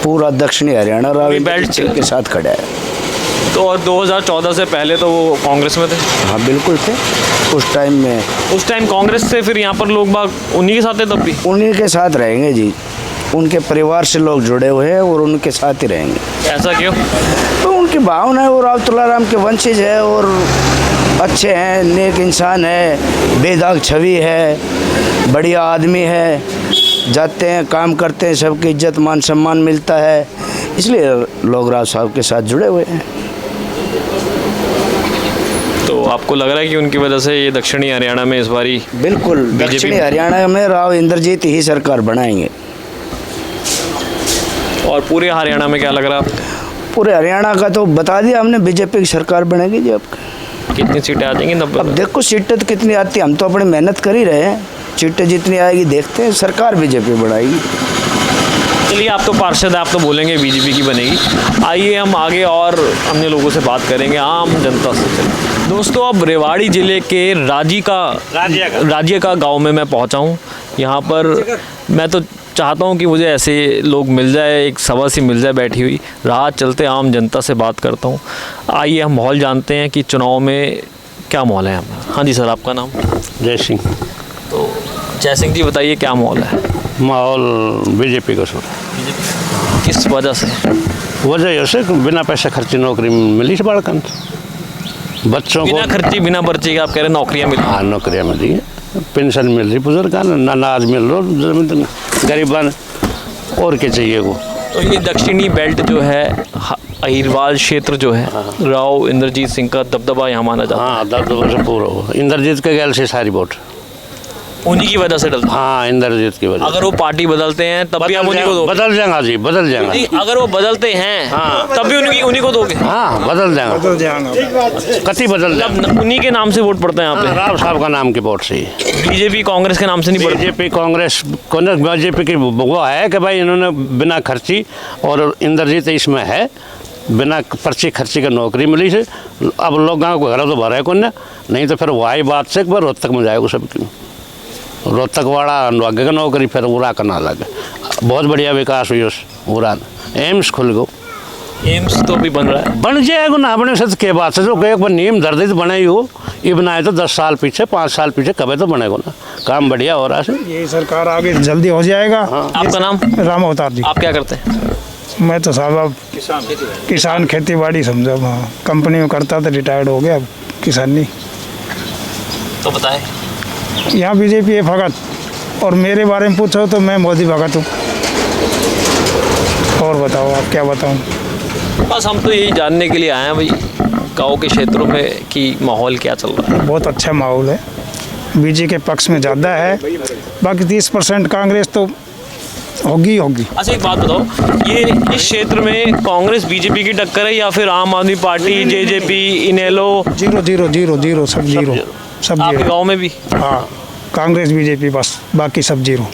पूरा दक्षिणी हरियाणा राव इंद्रजीत के साथ खड़ा है। तो और 2014 से पहले तो वो कांग्रेस में थे? हाँ बिल्कुल थे उस टाइम में। उस टाइम कांग्रेस से फिर यहाँ पर लोग बाग उन्हीं के साथ थे तब भी? उन्हीं के साथ रहेंगे जी। उनके परिवार से लोग जुड़े हुए हैं और उनके साथ ही रहेंगे। ऐसा क्यों? तो उनकी भावना है। वो राव तुलाराम के वंशज है और अच्छे हैं, नेक इंसान है, बेदाग छवि है, बढ़िया आदमी है। जाते हैं, काम करते हैं, सबकी इज्जत मान सम्मान मिलता है, इसलिए लोग राव साहब के साथ जुड़े हुए हैं। तो आपको लग रहा है कि उनकी वजह से ये दक्षिणी हरियाणा में इस बारी? बिल्कुल, दक्षिणी हरियाणा में राव इंद्रजीत ही सरकार बनाएंगे। और पूरे हरियाणा में क्या लग रहा है? पूरे हरियाणा का तो बता दिया हमने, बीजेपी की सरकार बनेगी जी। अब कितनी सीटें आ जाएंगी? 90? अब देखो सीटें तो कितनी आती है, हम तो अपनी मेहनत कर ही रहे हैं। सीटें जितनी आएगी देखते हैं, सरकार बीजेपी बढ़ाएगी। चलिए, आप तो पार्षद है, आप तो बोलेंगे बीजेपी की बनेगी। आइए हम आगे और अन्य लोगों से बात करेंगे, आम जनता से। चलिए दोस्तों, अब रेवाड़ी ज़िले के राजिया का गाँव में मैं पहुँचा हूँ। यहाँ पर मैं तो चाहता हूँ कि मुझे ऐसे लोग मिल जाए, एक सभा सी मिल जाए बैठी हुई। राह चलते आम जनता से बात करता हूँ। आइए हम माहौल जानते हैं कि चुनाव में क्या माहौल है हमारा। हाँ जी सर, आपका नाम? जय सिंह। तो जय सिंह जी, बताइए क्या माहौल है? माहौल बीजेपी का सर। किस वजह से? वजह से बिना पैसे खर्ची नौकरी मिली से बाड़कन बच्चों को। बिना खर्ची बिना पर्ची के आप कह रहे नौकरियाँ मिली? हाँ, नौकरियाँ मिली है, पेंशन मिल रही बुजुर्ग का, अनाज मिल रहा गरीबान, और क्या चाहिए वो। तो ये दक्षिणी बेल्ट जो है, अहिरवाल क्षेत्र जो है, राव इंद्रजीत सिंह का दबदबा यहाँ माना जाता है। हाँ, दबदबा से पूरा हो। इंद्रजीत के गैल से सारी वोट उन्हीं की वजह से डलता है। हाँ, इंद्रजीत की वजह। अगर वो पार्टी बदलते हैं तब भी हम उन्हीं को दोगे? बदल जाएगा जी, बदल जाएगा। अगर वो बदलते हैं हाँ, तब भी उन्हीं को दोगे? हाँ, बदल जाएगा, कति बदल जाएगा। उन्हीं के नाम से वोट पड़ता है यहाँ पे? राव साहब का नाम के वोट से। बीजेपी कांग्रेस के नाम से नहीं पड़ता? बीजेपी कांग्रेस को बीजेपी की वो है कि भाई इन्होंने बिना खर्ची, और इंद्रजीत इसमें है, बिना पर्ची खर्ची का नौकरी मिली से। अब लोग गाँव को घर तो भरा है कौन, नहीं तो फिर वही बात से एक बार रोहतक में जाएगा सबकी। रोहतक वाला आगे का नौकरी फिर उड़ा करना लगे। बहुत बढ़िया विकास हुई उस उड़ा। एम्स खुल गो। एम्स तो भी बन रहा है? बन जाएगा ना, अपने से के बात से जो एक बार नीम दर्द तो बने ही हो। ये बनाए तो 10 साल पीछे, 5 साल पीछे, कभी तो बनेगा ना। काम बढ़िया हो रहा है। ये सरकार आगे जल्दी हो जाएगा। हाँ। आपका नाम? राम अवतार जी। आप क्या करते हैं? मैं तो साहब अब किसान खेती बाड़ी समझा। हाँ, कंपनी में करता था, रिटायर्ड हो गया, अब किसानी। तो बताएं। यहाँ बीजेपी है भगत, और मेरे बारे में पूछो तो मैं मोदी भगत हूँ। और बताओ, आप क्या बताऊँ? बस हम तो यही जानने के लिए आए हैं भाई, गाँव के क्षेत्रों में कि माहौल क्या चल रहा है। बहुत अच्छा माहौल है, बीजेपी के पक्ष में ज़्यादा है। बाकी 30% कांग्रेस तो होगी। अच्छा, एक बात बताओ, ये इस क्षेत्र में कांग्रेस बीजेपी की टक्कर है या फिर आम आदमी पार्टी, जेजेपी, इनेलो? जीरो सब जीरो। आपके गाँव में भी? हाँ, कांग्रेस बीजेपी बस, बाकी सब जीरो।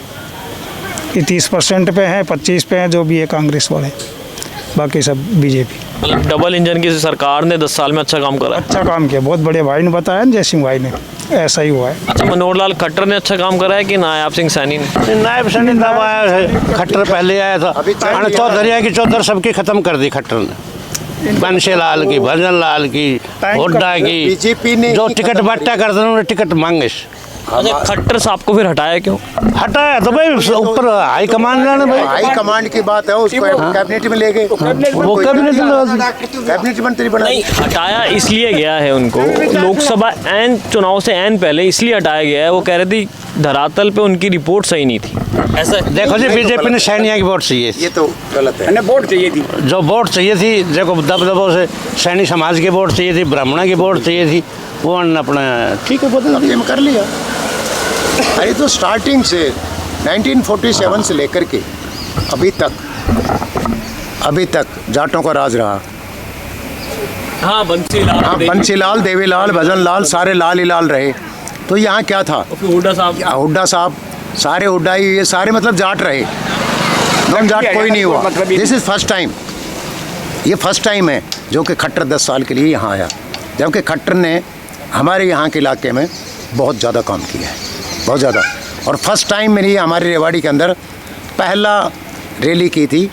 ये 30% पे है, 25 पे है, जो भी है कांग्रेस वाले, बाकी सब बीजेपी। मतलब डबल इंजन की सरकार ने 10 साल में अच्छा काम करा? अच्छा काम किया, बहुत बड़े भाई ने बताया, जय सिंह भाई ने, ऐसा ही हुआ है। अच्छा, मनोहर लाल खट्टर ने अच्छा काम करा है कि नायब सिंह सैनी ने? नायब सैनी तब आया है, खट्टर पहले आया था। चौधरी की चौधर सबकी खत्म कर दी खट्टर ने। बंशी लाल की, भजन लाल की, हुड्डा की, बीजेपी ने जो टिकट बट्टा करते उन्होंने टिकट मांगे। अच्छा, खट्टर साहब को फिर हटाया क्यों? हटाया तो भाई ऊपर हाई कमांड ने, भाई हाई कमांड की बात है, उसको कैबिनेट में ले गए। वो कैबिनेट मंत्री बना। नहीं, हटाया इसलिए गया है उनको, लोकसभा चुनाव से पहले इसलिए हटाया गया है। वो कह रहे थे धरातल पे उनकी रिपोर्ट सही नहीं थी। ऐसा देखो जी, बीजेपी ने सैनिया की वोट चाहिए, ये तो गलत है। वोट चाहिए थी, जो वोट चाहिए थी, देखो दबदबों से सैनी समाज की वोट चाहिए थी, ब्राह्मणों की वोट चाहिए थी, वो अपना ठीक है बदल कर लिया। अरे तो स्टार्टिंग से 1947 से लेकर के अभी तक जाटों का राज रहा। हाँ, बंसीलाल, देवीलाल, भजनलाल, सारे लाल ही लाल रहे। तो यहाँ क्या था, हुड्डा साहब सारे हुड्डा ही, ये सारे मतलब जाट रहे, नॉन जाट कोई नहीं हुआ। दिस इज़ फर्स्ट टाइम, ये फर्स्ट टाइम है जो कि खट्टर 10 साल के लिए यहाँ आया, जबकि खट्टर ने हमारे यहाँ के इलाके में बहुत ज़्यादा काम किया है, बहुत ज़्यादा। और फर्स्ट टाइम मेरी हमारे रेवाड़ी के अंदर पहला रैली की थी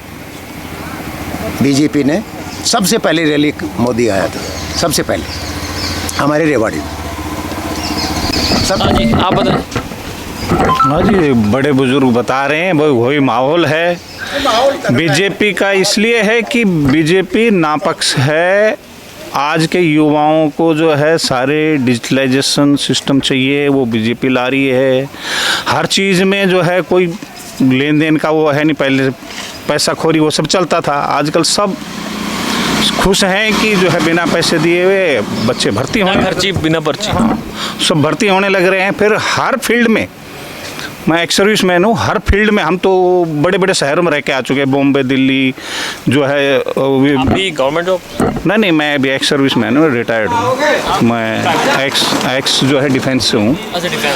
बीजेपी ने, सबसे पहले रैली मोदी आया था, सबसे पहले हमारे रेवाड़ी में। आप बताएं। हाँ जी, बड़े बुजुर्ग बता रहे हैं, वही माहौल है बीजेपी का। इसलिए है कि बीजेपी नापक्ष है। आज के युवाओं को जो है सारे डिजिटलाइजेशन सिस्टम चाहिए, वो बीजेपी ला रही है। हर चीज़ में जो है कोई लेन देन का वो है नहीं, पहले पैसा खोरी वो सब चलता था। आजकल सब खुश हैं कि जो है बिना पैसे दिए हुए बच्चे भर्ती होने, खर्ची बिना पर्ची, सब भर्ती होने लग रहे हैं। फिर हर फील्ड में, मैं एक सर्विस मैन हूँ, हर फील्ड में हम तो बड़े बड़े शहरों में रह के आ चुके हैं, बॉम्बे, दिल्ली जो है। अभी गवर्नमेंट जॉब? नहीं, मैं अभी एक्स सर्विस मैन हूँ, रिटायर्ड हूँ मैं। एक्स जो है डिफेंस से हूँ।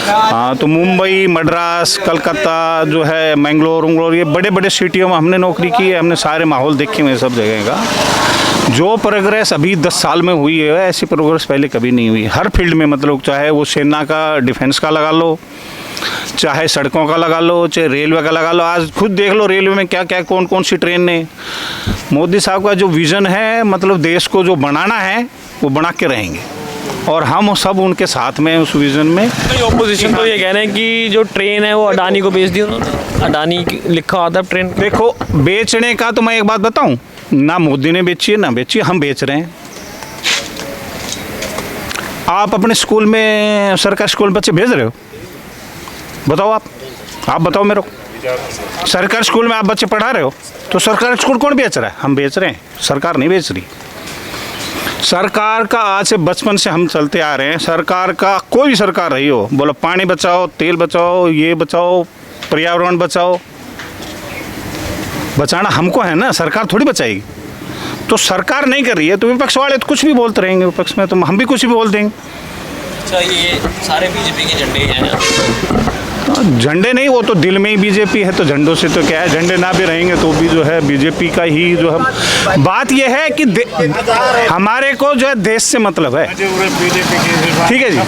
हाँ, तो मुंबई, मद्रास, कलकत्ता जो है, मैंगलोर, ये बड़े बड़े सिटियों में हमने नौकरी की है, हमने सारे माहौल देखे हुए सब जगह का। जो प्रोग्रेस अभी 10 साल में हुई है ऐसी प्रोग्रेस पहले कभी नहीं हुई हर फील्ड में। मतलब चाहे वो सेना का, डिफेंस का लगा लो, चाहे सड़कों का लगा लो, चाहे रेलवे का लगा लो। आज खुद देख लो रेलवे में क्या क्या कौन कौन सी ट्रेन ने। मोदी साहब का जो विज़न है, मतलब देश को जो बनाना है वो बना के रहेंगे, और हम सब उनके साथ में उस विज़न में। ऑपोजिशन तो ये कह रहे हैं कि जो ट्रेन है वो अडानी को बेच दी उन्होंने, अडानी लिखा आता है ट्रेन। देखो, बेचने का तो मैं एक बात बताऊं, ना मोदी ने बेची है ना बेची, हम बेच रहे हैं। आप अपने स्कूल में, सरकारी स्कूल में बच्चे भेज रहे हो? बताओ आप बताओ मेरे को। सरकारी स्कूल में आप बच्चे पढ़ा रहे हो, तो सरकारी स्कूल कौन बेच रहा है? हम बेच रहे हैं, सरकार नहीं बेच रही। सरकार का आज से बचपन से हम चलते आ रहे हैं, सरकार का कोई भी सरकार रही हो, बोलो पानी बचाओ, तेल बचाओ, ये बचाओ, पर्यावरण बचाओ, बचाना हमको है ना, सरकार थोड़ी बचाएगी। तो सरकार नहीं कर रही है तो विपक्ष वाले तो कुछ भी बोलते रहेंगे, विपक्ष में तो हम भी कुछ भी बोल देंगे। अच्छा, ये सारे बीजेपी के झंडे हैं? झंडे नहीं, वो तो दिल में ही बीजेपी है, तो झंडों से तो क्या है, झंडे ना भी रहेंगे तो भी जो है बीजेपी का ही जो है। बात ये है कि हमारे को जो है देश से मतलब है, ठीक है जी,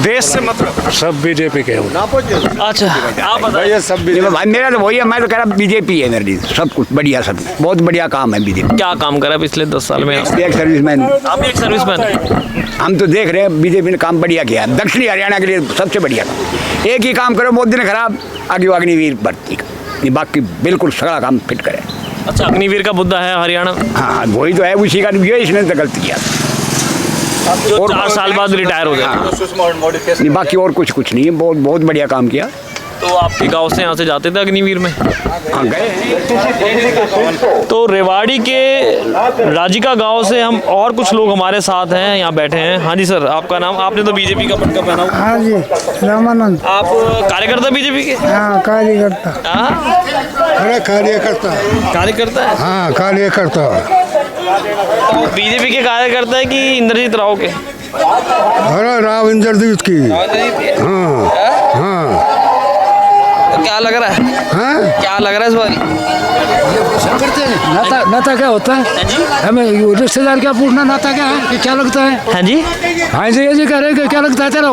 देश से मतलब सब बीजेपी के। अच्छा, आप बताइए। सब भाई मेरा तो वही है, मैं तो कह रहा बीजेपी है मेरी, सब कुछ बढ़िया, सब बहुत बढ़िया काम है बीजेपी। क्या काम करा पिछले 10 साल में? एक सर्विसमैन। आप भी एक सर्विसमैन? हम तो देख रहे हैं बीजेपी ने काम बढ़िया किया, दक्षिणी हरियाणा के लिए सबसे बढ़िया काम। एक ही काम करो मोदी ने खराब, आगे अग्निवीर भर्ती का, ये बाकी बिल्कुल सारा काम फिट करे। अच्छा, अग्निवीर का मुद्दा है हरियाणा? हाँ, वही तो है, उसी का इसने तो गलत किया, जो 4 साल बाद रिटायर हो गया। बाकी और कुछ नहीं है, बहुत बढ़िया काम किया। तो आपके गांव से यहाँ से जाते थे अग्निवीर में? हाँ, गए। तो रेवाड़ी के राजिका गांव से हम और कुछ लोग हमारे साथ हैं, यहाँ बैठे हैं। हाँ जी सर, आपका नाम? आपने तो बीजेपी का पटका पहना हुआ। हाँ जी, रामानंद। आप कार्यकर्ता बीजेपी के? हाँ, कार्यकर्ता। अरे कार्यकर्ता। कार्यकर्ता है? हाँ, कार्यकर्ता। तो बीजेपी के कार्यकर्ता है कि इंद्रजीत राव के? अरे राव इंद्रजीत की। हाँ। तो क्या लग रहा है? हाँ? क्या लग रहा है इस बार? नाता क्या होता है? हमें रिश्तेदार क्या पूछना, नाता क्या है, क्या लगता है? हाँ जी, हाँ जी, ये कह रहे हैं क्या लगता है तेरा,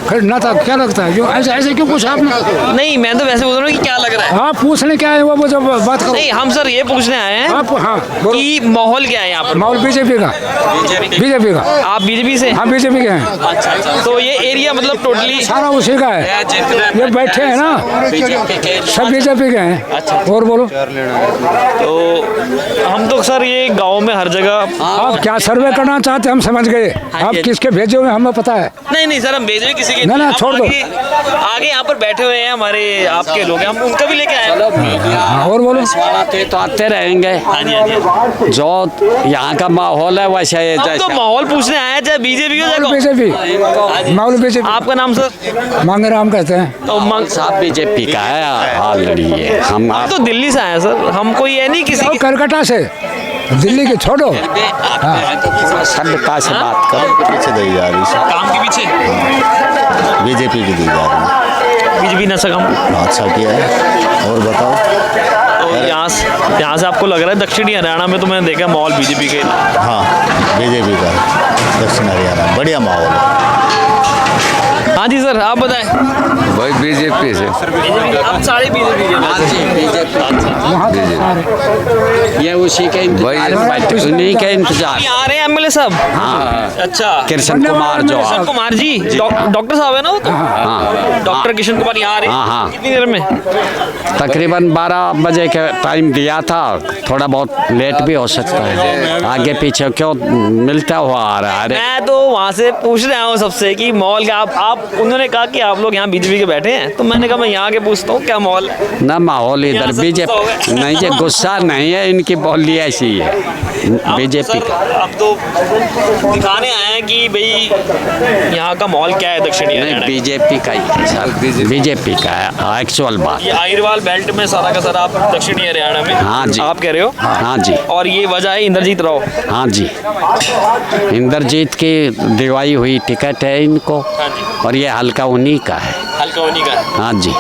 फिर नाता क्या लगता है, जो ऐसे क्यों पूछा आपने? नहीं, मैं तो वैसे बोल रहा हूँ कि क्या लग रहा है। हाँ, पूछने क्या है वो जब बात करो। नहीं, हम सर ये पूछने आए हैं कि माहौल क्या है यहाँ पर? माहौल बीजेपी का। बीजेपी का। आप बीजेपी से? हाँ, बीजेपी के हैं। अच्छा, तो ये एरिया मतलब टोटली सारा उसी का है, ये बैठे हैं ना, सब बीजेपी के हैं। अच्छा, और बोलो। तो हम तो सर ये गांव में हर जगह आप क्या सर्वे करना चाहते हम समझ गए। आप किसके भेजे हुए हमें पता है। नहीं सर, हम भेजे किसी के ना छोड़ दो। आगे यहाँ पर बैठे हुए हैं हमारे आपके लोग, हम उनका भी लेके आए। और बोलो। तो आते रहेंगे। जो यहाँ का माहौल है वैसे हम तो माहौल पूछने आए, चाहे बीजेपी हो चाहे बीजेपी। माहौल बीजेपी। आपका नाम सर? मांगेराम कहते हैं। तो साहब बीजेपी का है ऑलरेडी है। हम तो दिल्ली से आए सर, हम कोई ये नहीं किसी कलकत्ता से, दिल्ली के छोड़ो। सभ्यता से बात करो। पीछे दी जा रही है, काम के पीछे बीजेपी की दी जा रही है। बीजेपी ने अच्छा काम अच्छा किया है। और बताओ, तो यहाँ से आपको लग रहा है दक्षिणी हरियाणा में तो मैंने देखा माहौल बीजेपी के। हाँ, बीजेपी का दक्षिण हरियाणा बढ़िया माहौल है। हाँ जी सर, आप बताएं। भाई बीजेपी से। आप सारे बीजेपी के। ये उसी के उन्हीं के इंतजार। आ रहे हैं एमएलए साहब। हाँ, अच्छा। किशन कुमार जो किशन कुमार जी डॉक्टर साहब है ना वो तो? डॉक्टर किशन कुमार यहाँ आ रहे हैं। कितनी देर में? तकरीबन 12 बजे के टाइम दिया था, थोड़ा बहुत लेट भी हो सकता है। आगे पीछे क्यों मिलता हुआ आ रहा है। मैं तो वहाँ से पूछ रहा हूँ सबसे कि माहौल क्या। आप उन्होंने कहा कि आप लोग यहाँ बीजेपी के बैठे हैं, तो मैंने कहा मैं यहाँ के पूछता हूँ क्या माहौल है। ना माहौल इधर बीजेपी नहीं है, गुस्सा नहीं है, इनकी बोली ऐसी है बीजेपी का। अब तो दिखाने आए हैं कि भाई यहाँ का माहौल क्या है दक्षिणी हरियाणा। बीजेपी का ही है सर, बीजेपी का है एक्चुअल बात। ये आयरवाल बेल्ट में सारा का सारा आप दक्षिणी हरियाणा में। हाँ जी, आप कह रहे हो? हाँ जी। और ये वजह है इंद्रजीत राव। हाँ जी, इंद्रजीत की दिवाई हुई टिकट है इनको। और ये हल्का उन्हीं का है। हल्का उन्हीं का है। हाँ जी,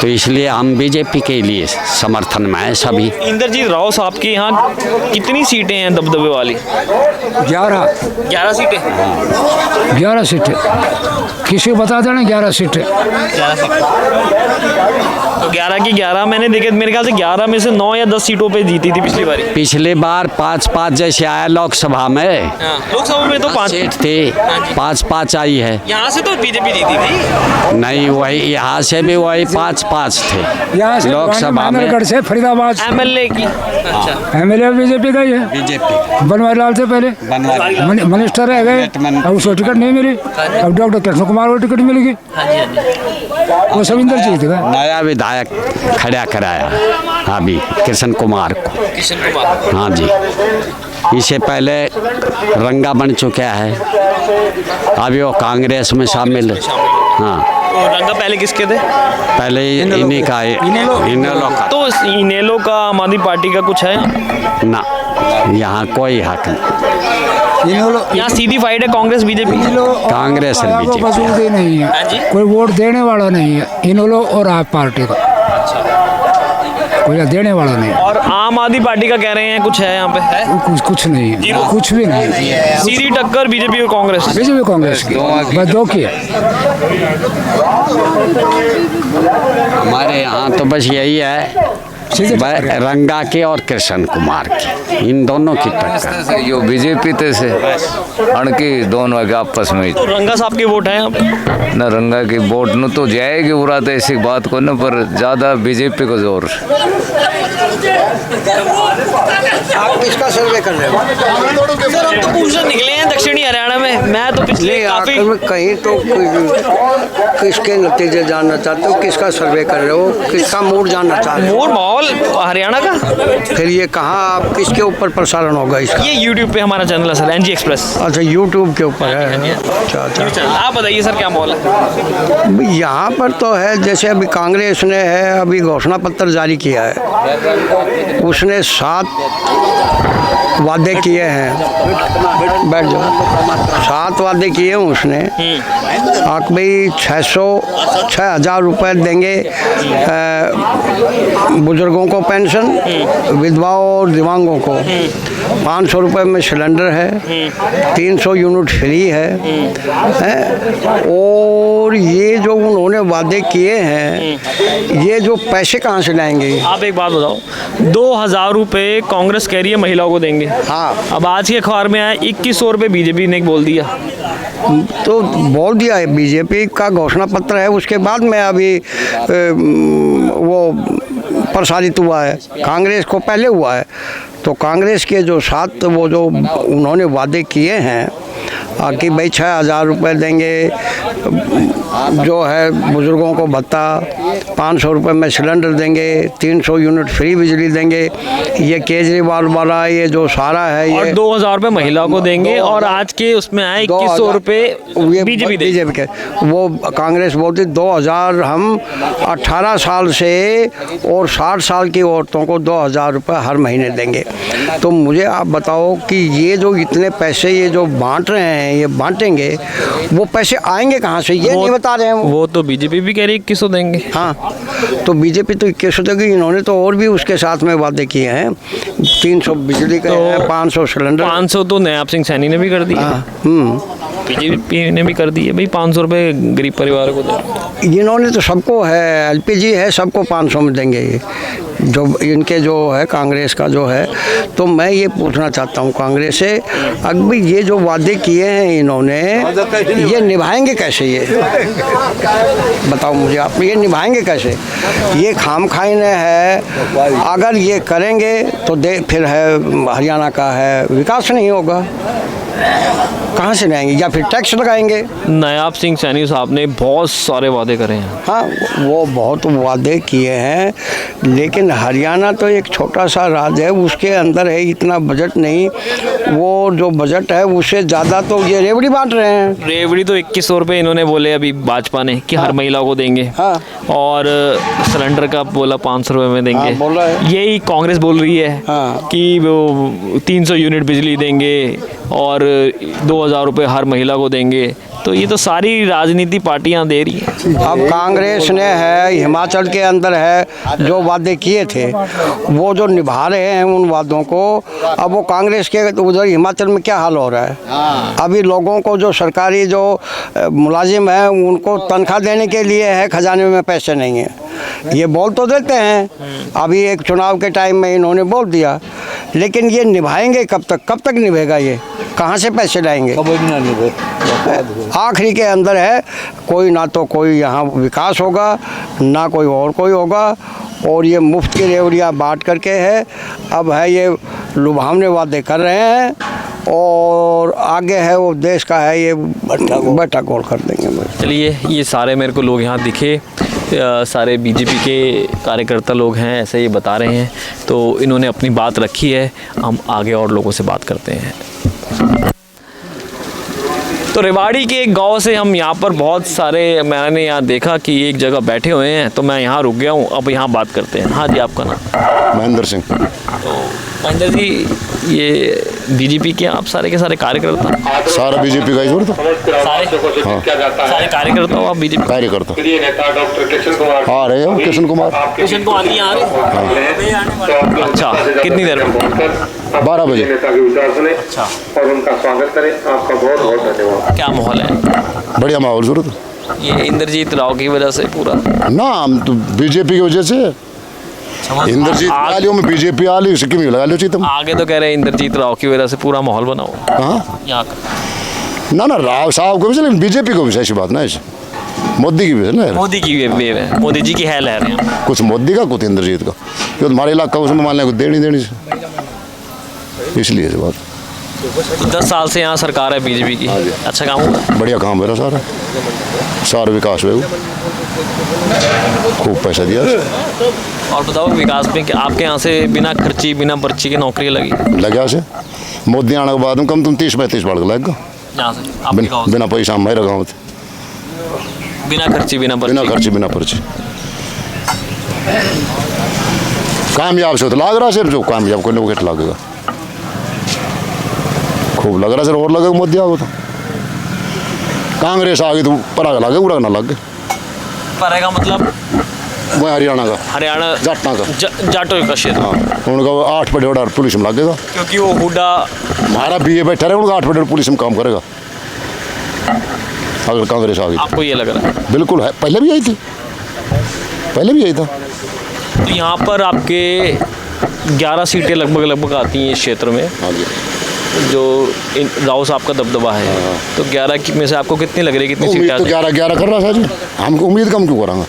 तो इसलिए हम बीजेपी के लिए समर्थन में हैं सभी। इंद्रजीत राव साहब के यहाँ कितनी सीटें हैं दबदबे वाली? 11 सीटें। 11 सीटें किसी को बता देना। 11 सीटें। तो 11 की 11 मैंने देखे, मेरे ख्याल से 11 में से 9 या 10 सीटों पे जीती थी पिछली बार। पिछली बार 5-5 जैसे आया लोकसभा में। लोकसभा में तो 5 सीट थी, 5-5 आई है। यहाँ से तो बीजेपी जीती थी। नहीं, वही यहाँ से भी वही 5-5 थे। यहाँ से लोकसभा में से फरीदाबाद एमएलए की। अच्छा, एमएलए बीजेपी का ही है। बीजेपी बनवारी लाल थे पहले, मिनिस्टर रह गए, अब उसको टिकट नहीं मिली। अब डॉक्टर कृष्ण कुमार को टिकट मिलेगी, वो सब इंद्रजीत का। नया विधायक खड़ा कराया अभी कृष्ण कुमार को। किशन कुमार। हाँ जी, इससे पहले रंगा बन चुका है, अभी वो कांग्रेस में शामिल है। हाँ, तो रंगा पहले किसके थे? पहले इन्हीं का इनेलो का। तो इनेलो का आम आदमी पार्टी का कुछ है ना? यहाँ कोई हक नहीं। यहाँ सीधी फाइट है कांग्रेस बीजेपी। कांग्रेस और बीजेपी वजूद ही नहीं है, कोई वोट देने वाला नहीं है इनेलो और आप पार्टी का। कोई देने वाला नहीं। और आम आदमी पार्टी का कह रहे हैं कुछ है यहाँ पे? है कुछ नहीं है, कुछ भी नहीं है। सीधी टक्कर बीजेपी और कांग्रेस। बीजेपी कांग्रेस की बस 2 की है। हमारे यहाँ तो बस यही है, रंगा के और कृष्ण कुमार की, इन दोनों की टक्कर। यो बीजेपी ते से अणकी दोनों के आपस में। तो रंगा साहब के वोट है यहाँ पे? ना रंगा की वोट न तो जाएगी पूरा, तो ऐसी बात को न, पर ज्यादा बीजेपी को जोर। आप किसका सर्वे कर रहे हो? सर हम तो पूछने निकले हैं दक्षिणी हरियाणा में। मैं तो पिछले काफी कहीं तो किसके नतीजे जानना चाहते हो? किसका सर्वे कर रहे हो? किसका मूड जानना चाहते हो? माहौल हरियाणा का। फिर ये कहाँ आप किसके ऊपर प्रसारण होगा इसका? ये यूट्यूब पे हमारा चैनल है सर, एनजी एक्सप्रेस। अच्छा, यूट्यूब के ऊपर है। अच्छा, आप बताइए सर क्या माहौल है यहाँ पर? तो है जैसे अभी कांग्रेस ने है अभी घोषणा पत्र जारी किया है, उसने 7 वादे किए हैं। बैठ जाओ। 7 वादे किए हैं उसने। आप भाई 6,000 रुपये देंगे बुजुर्गों को पेंशन, विधवाओं और दिव्यांगों को। 500 रुपये में सिलेंडर है, 300 यूनिट फ्री है। और ये जो उन्होंने वादे किए हैं, ये जो पैसे कहाँ से लाएंगे? आप एक बात बताओ, 2,000 रुपये कांग्रेस कह रही है महिलाओं को देंगे। हाँ, अब आज के अखबार में आया 2100 रुपये बीजेपी ने बोल दिया। तो बोल दिया है, बीजेपी का घोषणा पत्र है। उसके बाद में अभी वो प्रसारित हुआ है, कांग्रेस को पहले हुआ है। तो कांग्रेस के जो साथ वो जो उन्होंने वादे किए हैं कि भाई 6,000 रुपये देंगे, जो है बुज़ुर्गों को भत्ता, 500 रुपये में सिलेंडर देंगे, 300 यूनिट फ्री बिजली देंगे, ये केजरीवाल वाला ये जो सारा है ये, और 2,000 रुपये महिला को देंगे, और आज के उसमें आए 2100 रुपये बीजेपी के। वो कांग्रेस बोलती 2,000 हम 18 साल से और 60 साल की औरतों को 2,000 रुपये हर महीने देंगे। तो मुझे आप बताओ कि ये जो इतने पैसे ये जो बांट रहे हैं, ये बांटेंगे, वो पैसे आएंगे कहाँ से, ये नहीं बता रहे हैं। वो तो बीजेपी भी कह रही है 2100 देंगे। हाँ, तो बीजेपी तो 2100 देगी, इन्होंने तो और भी उसके साथ में वादे किए हैं, 300 बिजली के, 500 सिलेंडर। 500 तो नयाब सिंह सैनी ने भी कर दिया, बीजेपी ने भी कर दी है भाई, 500 रुपये गरीब परिवार को दे। इन्होंने तो सबको है, LPG है, सबको 500 में देंगे ये, जो इनके जो है कांग्रेस का जो है। तो मैं ये पूछना चाहता हूँ कांग्रेस से, अभी ये जो वादे किए हैं इन्होंने, ये निभाएंगे कैसे? ये बताओ मुझे आप, ये निभाएंगे कैसे? ये खामखाइने है, अगर ये करेंगे तो फिर है हरियाणा का है विकास नहीं होगा, कहाँ से लाएंगे? या फिर टैक्स लगाएंगे। नयाब सिंह सैनी साहब ने बहुत सारे वादे करे हैं। हाँ, वो बहुत वादे किए हैं, लेकिन हरियाणा तो एक छोटा सा राज्य है, उसके अंदर है इतना बजट नहीं, वो जो बजट है उससे ज़्यादा तो ये रेवड़ी बांट रहे हैं। रेवड़ी तो 2100 रुपये इन्होंने बोले अभी भाजपा ने कि हर महिला को देंगे। हाँ। और सिलेंडर का बोला 500 रुपये में देंगे। हाँ, बोला है। यही कांग्रेस बोल रही है। हाँ। कि वो 300 यूनिट बिजली देंगे और 2,000 रुपये हर महिला को देंगे। तो ये तो सारी राजनीति पार्टियां दे रही हैं। अब कांग्रेस ने है, हिमाचल के अंदर है, जो वादे किए थे वो जो निभा रहे हैं उन वादों को। अब वो कांग्रेस के उधर हिमाचल में क्या हाल हो रहा है? अभी लोगों को जो सरकारी जो मुलाजिम है उनको तनख्वाह देने के लिए है, खजाने में पैसे नहीं है। ये बोल तो देते हैं, अभी एक चुनाव के टाइम में इन्होंने बोल दिया, लेकिन ये निभाएंगे कब तक? कब तक निभेगा ये? कहाँ से पैसे लाएंगे? आखिरी के अंदर है, कोई ना तो कोई यहाँ विकास होगा, ना कोई और कोई होगा, और ये मुफ्त की रेवड़ियाँ बांट करके है। अब है ये लुभावने वादे कर रहे हैं, और आगे है वो देश का है ये बैठा गोल कर देंगे। चलिए, ये सारे मेरे को लोग यहाँ दिखे, सारे बीजेपी के कार्यकर्ता लोग हैं, ऐसे ये बता रहे हैं। तो इन्होंने अपनी बात रखी है, हम आगे और लोगों से बात करते हैं। तो रेवाड़ी के एक गांव से हम यहाँ पर बहुत सारे, मैंने यहाँ देखा कि एक जगह बैठे हुए हैं, तो मैं यहाँ रुक गया हूँ। अब यहाँ बात करते हैं। हाँ जी, आपका नाम? महेंद्र सिंह। तो महेंद्र जी, ये बीजेपी के आप सारे के सारे कार्यकर्ता? सारा बीजेपी का ही जोड़ तो सारे? हाँ, सारे कार्यकर्ता हो आप बीजेपी? कार्यकर्ता आ रहे हो। किशन कुमार आ रहे? हाँ। अच्छा, कितनी देर में? 12 बजे। अच्छा, और उनका स्वागत करें। आपका बहुत बहुत धन्यवाद। क्या माहौल है? बढ़िया माहौल जरूरत। ये इंद्रजीत राव की वजह से पूरा ना, हम तो बीजेपी की वजह से इंद्रजीत आ लियो, में बीजेपी आ ली, सिक्किम लगा लो तुम। आगे तो कह रहे हैं इंद्रजीत राव की वजह से पूरा माहौल बना हुआ। हाँ, यहाँ का ना राव साहब को भी, लेकिन बीजेपी को भी ऐसी बात ना, ऐसे मोदी की भी है ना, मोदी की भी वेव है, मोदी जी की है लहर है। कुछ मोदी का, कुछ इंद्रजीत का, क्योंकि हमारे इलाका उसमें मान लें कुछ देनी देनी से, इसलिए बात। तो 10 साल से यहाँ सरकार है बीजेपी की, अच्छा काम हुआ? बढ़िया काम है सारा, सारा विकास हुआ, खूब पैसा दिया। और बताओ, विकास में आपके यहाँ से बिना खर्ची बिना पर्ची की नौकरी लगी? लगा से मोदी आने के बाद कम तुम 30-35 बार लगेगा यहाँ से बिना पैसा मेरा गाँव थे, बिना खर्ची बिना पर्ची कामयाब से तो लग रहा सिर्फ, जो कामयाब करने को कितना लगेगा, खूब लग रहा सर, और लगेगा मोदी आगे तो। कांग्रेस आ गई तो परागा लगे, उड़ा ना लगे। परागा मतलब वो हरियाणा जाटना का जाटो का क्षेत्र। हाँ, उनका 8 बड़े पुलिस में लगेगा, क्योंकि वो हुड्डा हमारा बीए बैठा रहे, उनका 8 बड़े पुलिस में काम करेगा अगर कांग्रेस आ गई। आपको ये लग रहा है? बिल्कुल है, पहले भी आई थी, पहले भी आई था। तो यहाँ पर आपके 11 सीटें लगभग आती हैं इस क्षेत्र में। हाँ जी, जो राव साहब का दबदबा है, तो 11 में से आपको कितनी लग रही है, कितनी सीटें? तो 11 कर रहा था जी, हमको उम्मीद कम क्यों करांगा?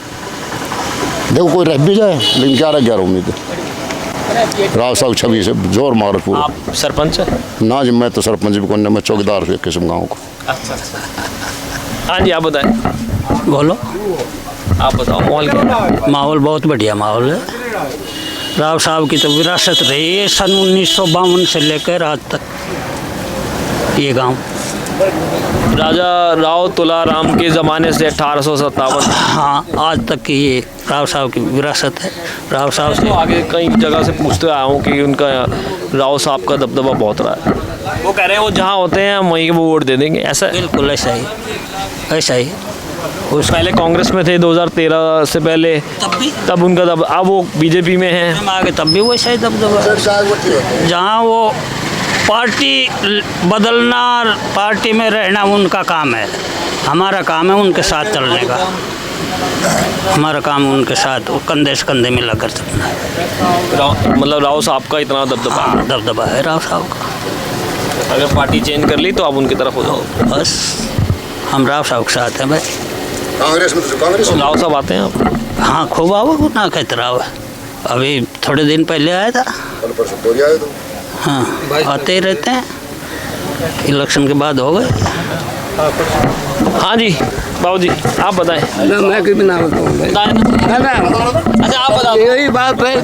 देखो कोई रह भी जाए, लेकिन क्या रह गया उम्मीद है। राव साहब छवि से जोर मार पूरा। आप सरपंच है? ना जी मैं तो सरपंच भी कौन, मैं चौकीदार हूँ एक किस्म गाँव को। अच्छा। हाँ जी आप बताएं। बोलो, आप बताओ माहौल क्या है? माहौल बहुत बढ़िया माहौल है। राव साहब की तो विरासत रही है सन 1952 से लेकर आज तक ये गांव। राजा राव तुलाराम के ज़माने से 1857। हाँ, आज तक की ये राव साहब की विरासत है। राव साहब से आगे कई जगह से पूछते आया हूँ कि उनका राव साहब का दबदबा बहुत रहा है। वो कह रहे हैं वो जहाँ होते हैं वहीं वो वोट दे देंगे, ऐसा? बिल्कुल ऐसा ही, ऐसा ही। उस पहले कांग्रेस में थे 2013 से पहले, तब उनका अब वो बीजेपी में है, आगे तब भी वैसा ही दबदबा। जहाँ वो पार्टी बदलना, पार्टी में रहना उनका काम है। हमारा काम है उनके साथ चलने का। हमारा काम उनके साथ कंधे से कंधे मिलाकर चलना है। मतलब राव साहब का इतना दबदबा? हाँ, दबदबा है राव साहब का। अगर पार्टी चेंज कर ली तो आप उनकी तरफ हो जाओ? बस हम राव साहब के साथ हैं भाई। कांग्रेस में तो कांग्रेस राव साहब आते हैं आप? हाँ, खूब आओ ना कहते राव। अभी थोड़े दिन पहले आया था। कल परसों तो आए तो। हाँ, आते ही रहते हैं। इलेक्शन के बाद हो गए। हाँ जी बाबू जी आप बताएं। मैं भी ना बताऊँ। अच्छा आप बताओ। यही बात है।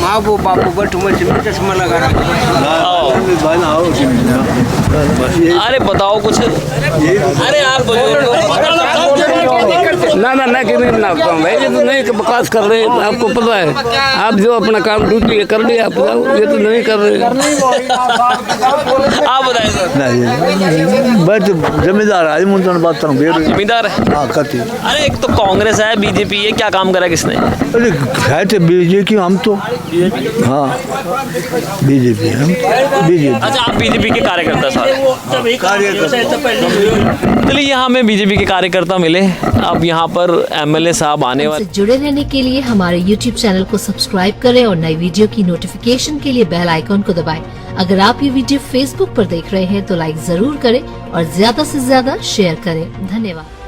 माँ वो बापू बट मुझे चश्मा लगा रहा। अरे बताओ कुछ। अरे आप ना मैं क्यों नहीं बना पाऊँ भाई, ये तो नहीं बकवास कर रहे हैं। आपको पता है, आप जो अपना काम ड्यूटी है कर लिया, आप ये तो नहीं कर रहे। आप बताएं सर। बस जमींदार है, बात करूँ जमींदार है। हाँ करती। अरे एक तो कांग्रेस है, बीजेपी है, क्या काम करा किसने? अरे है तो बीजेपी, हम तो हाँ बीजेपी हम बीजेपी। अच्छा आप बीजेपी के कार्यकर्ता सारे? चलिए यहाँ हमें बीजेपी के कार्यकर्ता मिले। अब यहाँ पर एमएलए साहब आने वाले। जुड़े रहने के लिए हमारे YouTube चैनल को सब्सक्राइब करें और नई वीडियो की नोटिफिकेशन के लिए बेल आइकॉन को दबाएं। अगर आप ये वीडियो Facebook पर देख रहे हैं तो लाइक जरूर करें और ज्यादा से ज्यादा शेयर करें। धन्यवाद।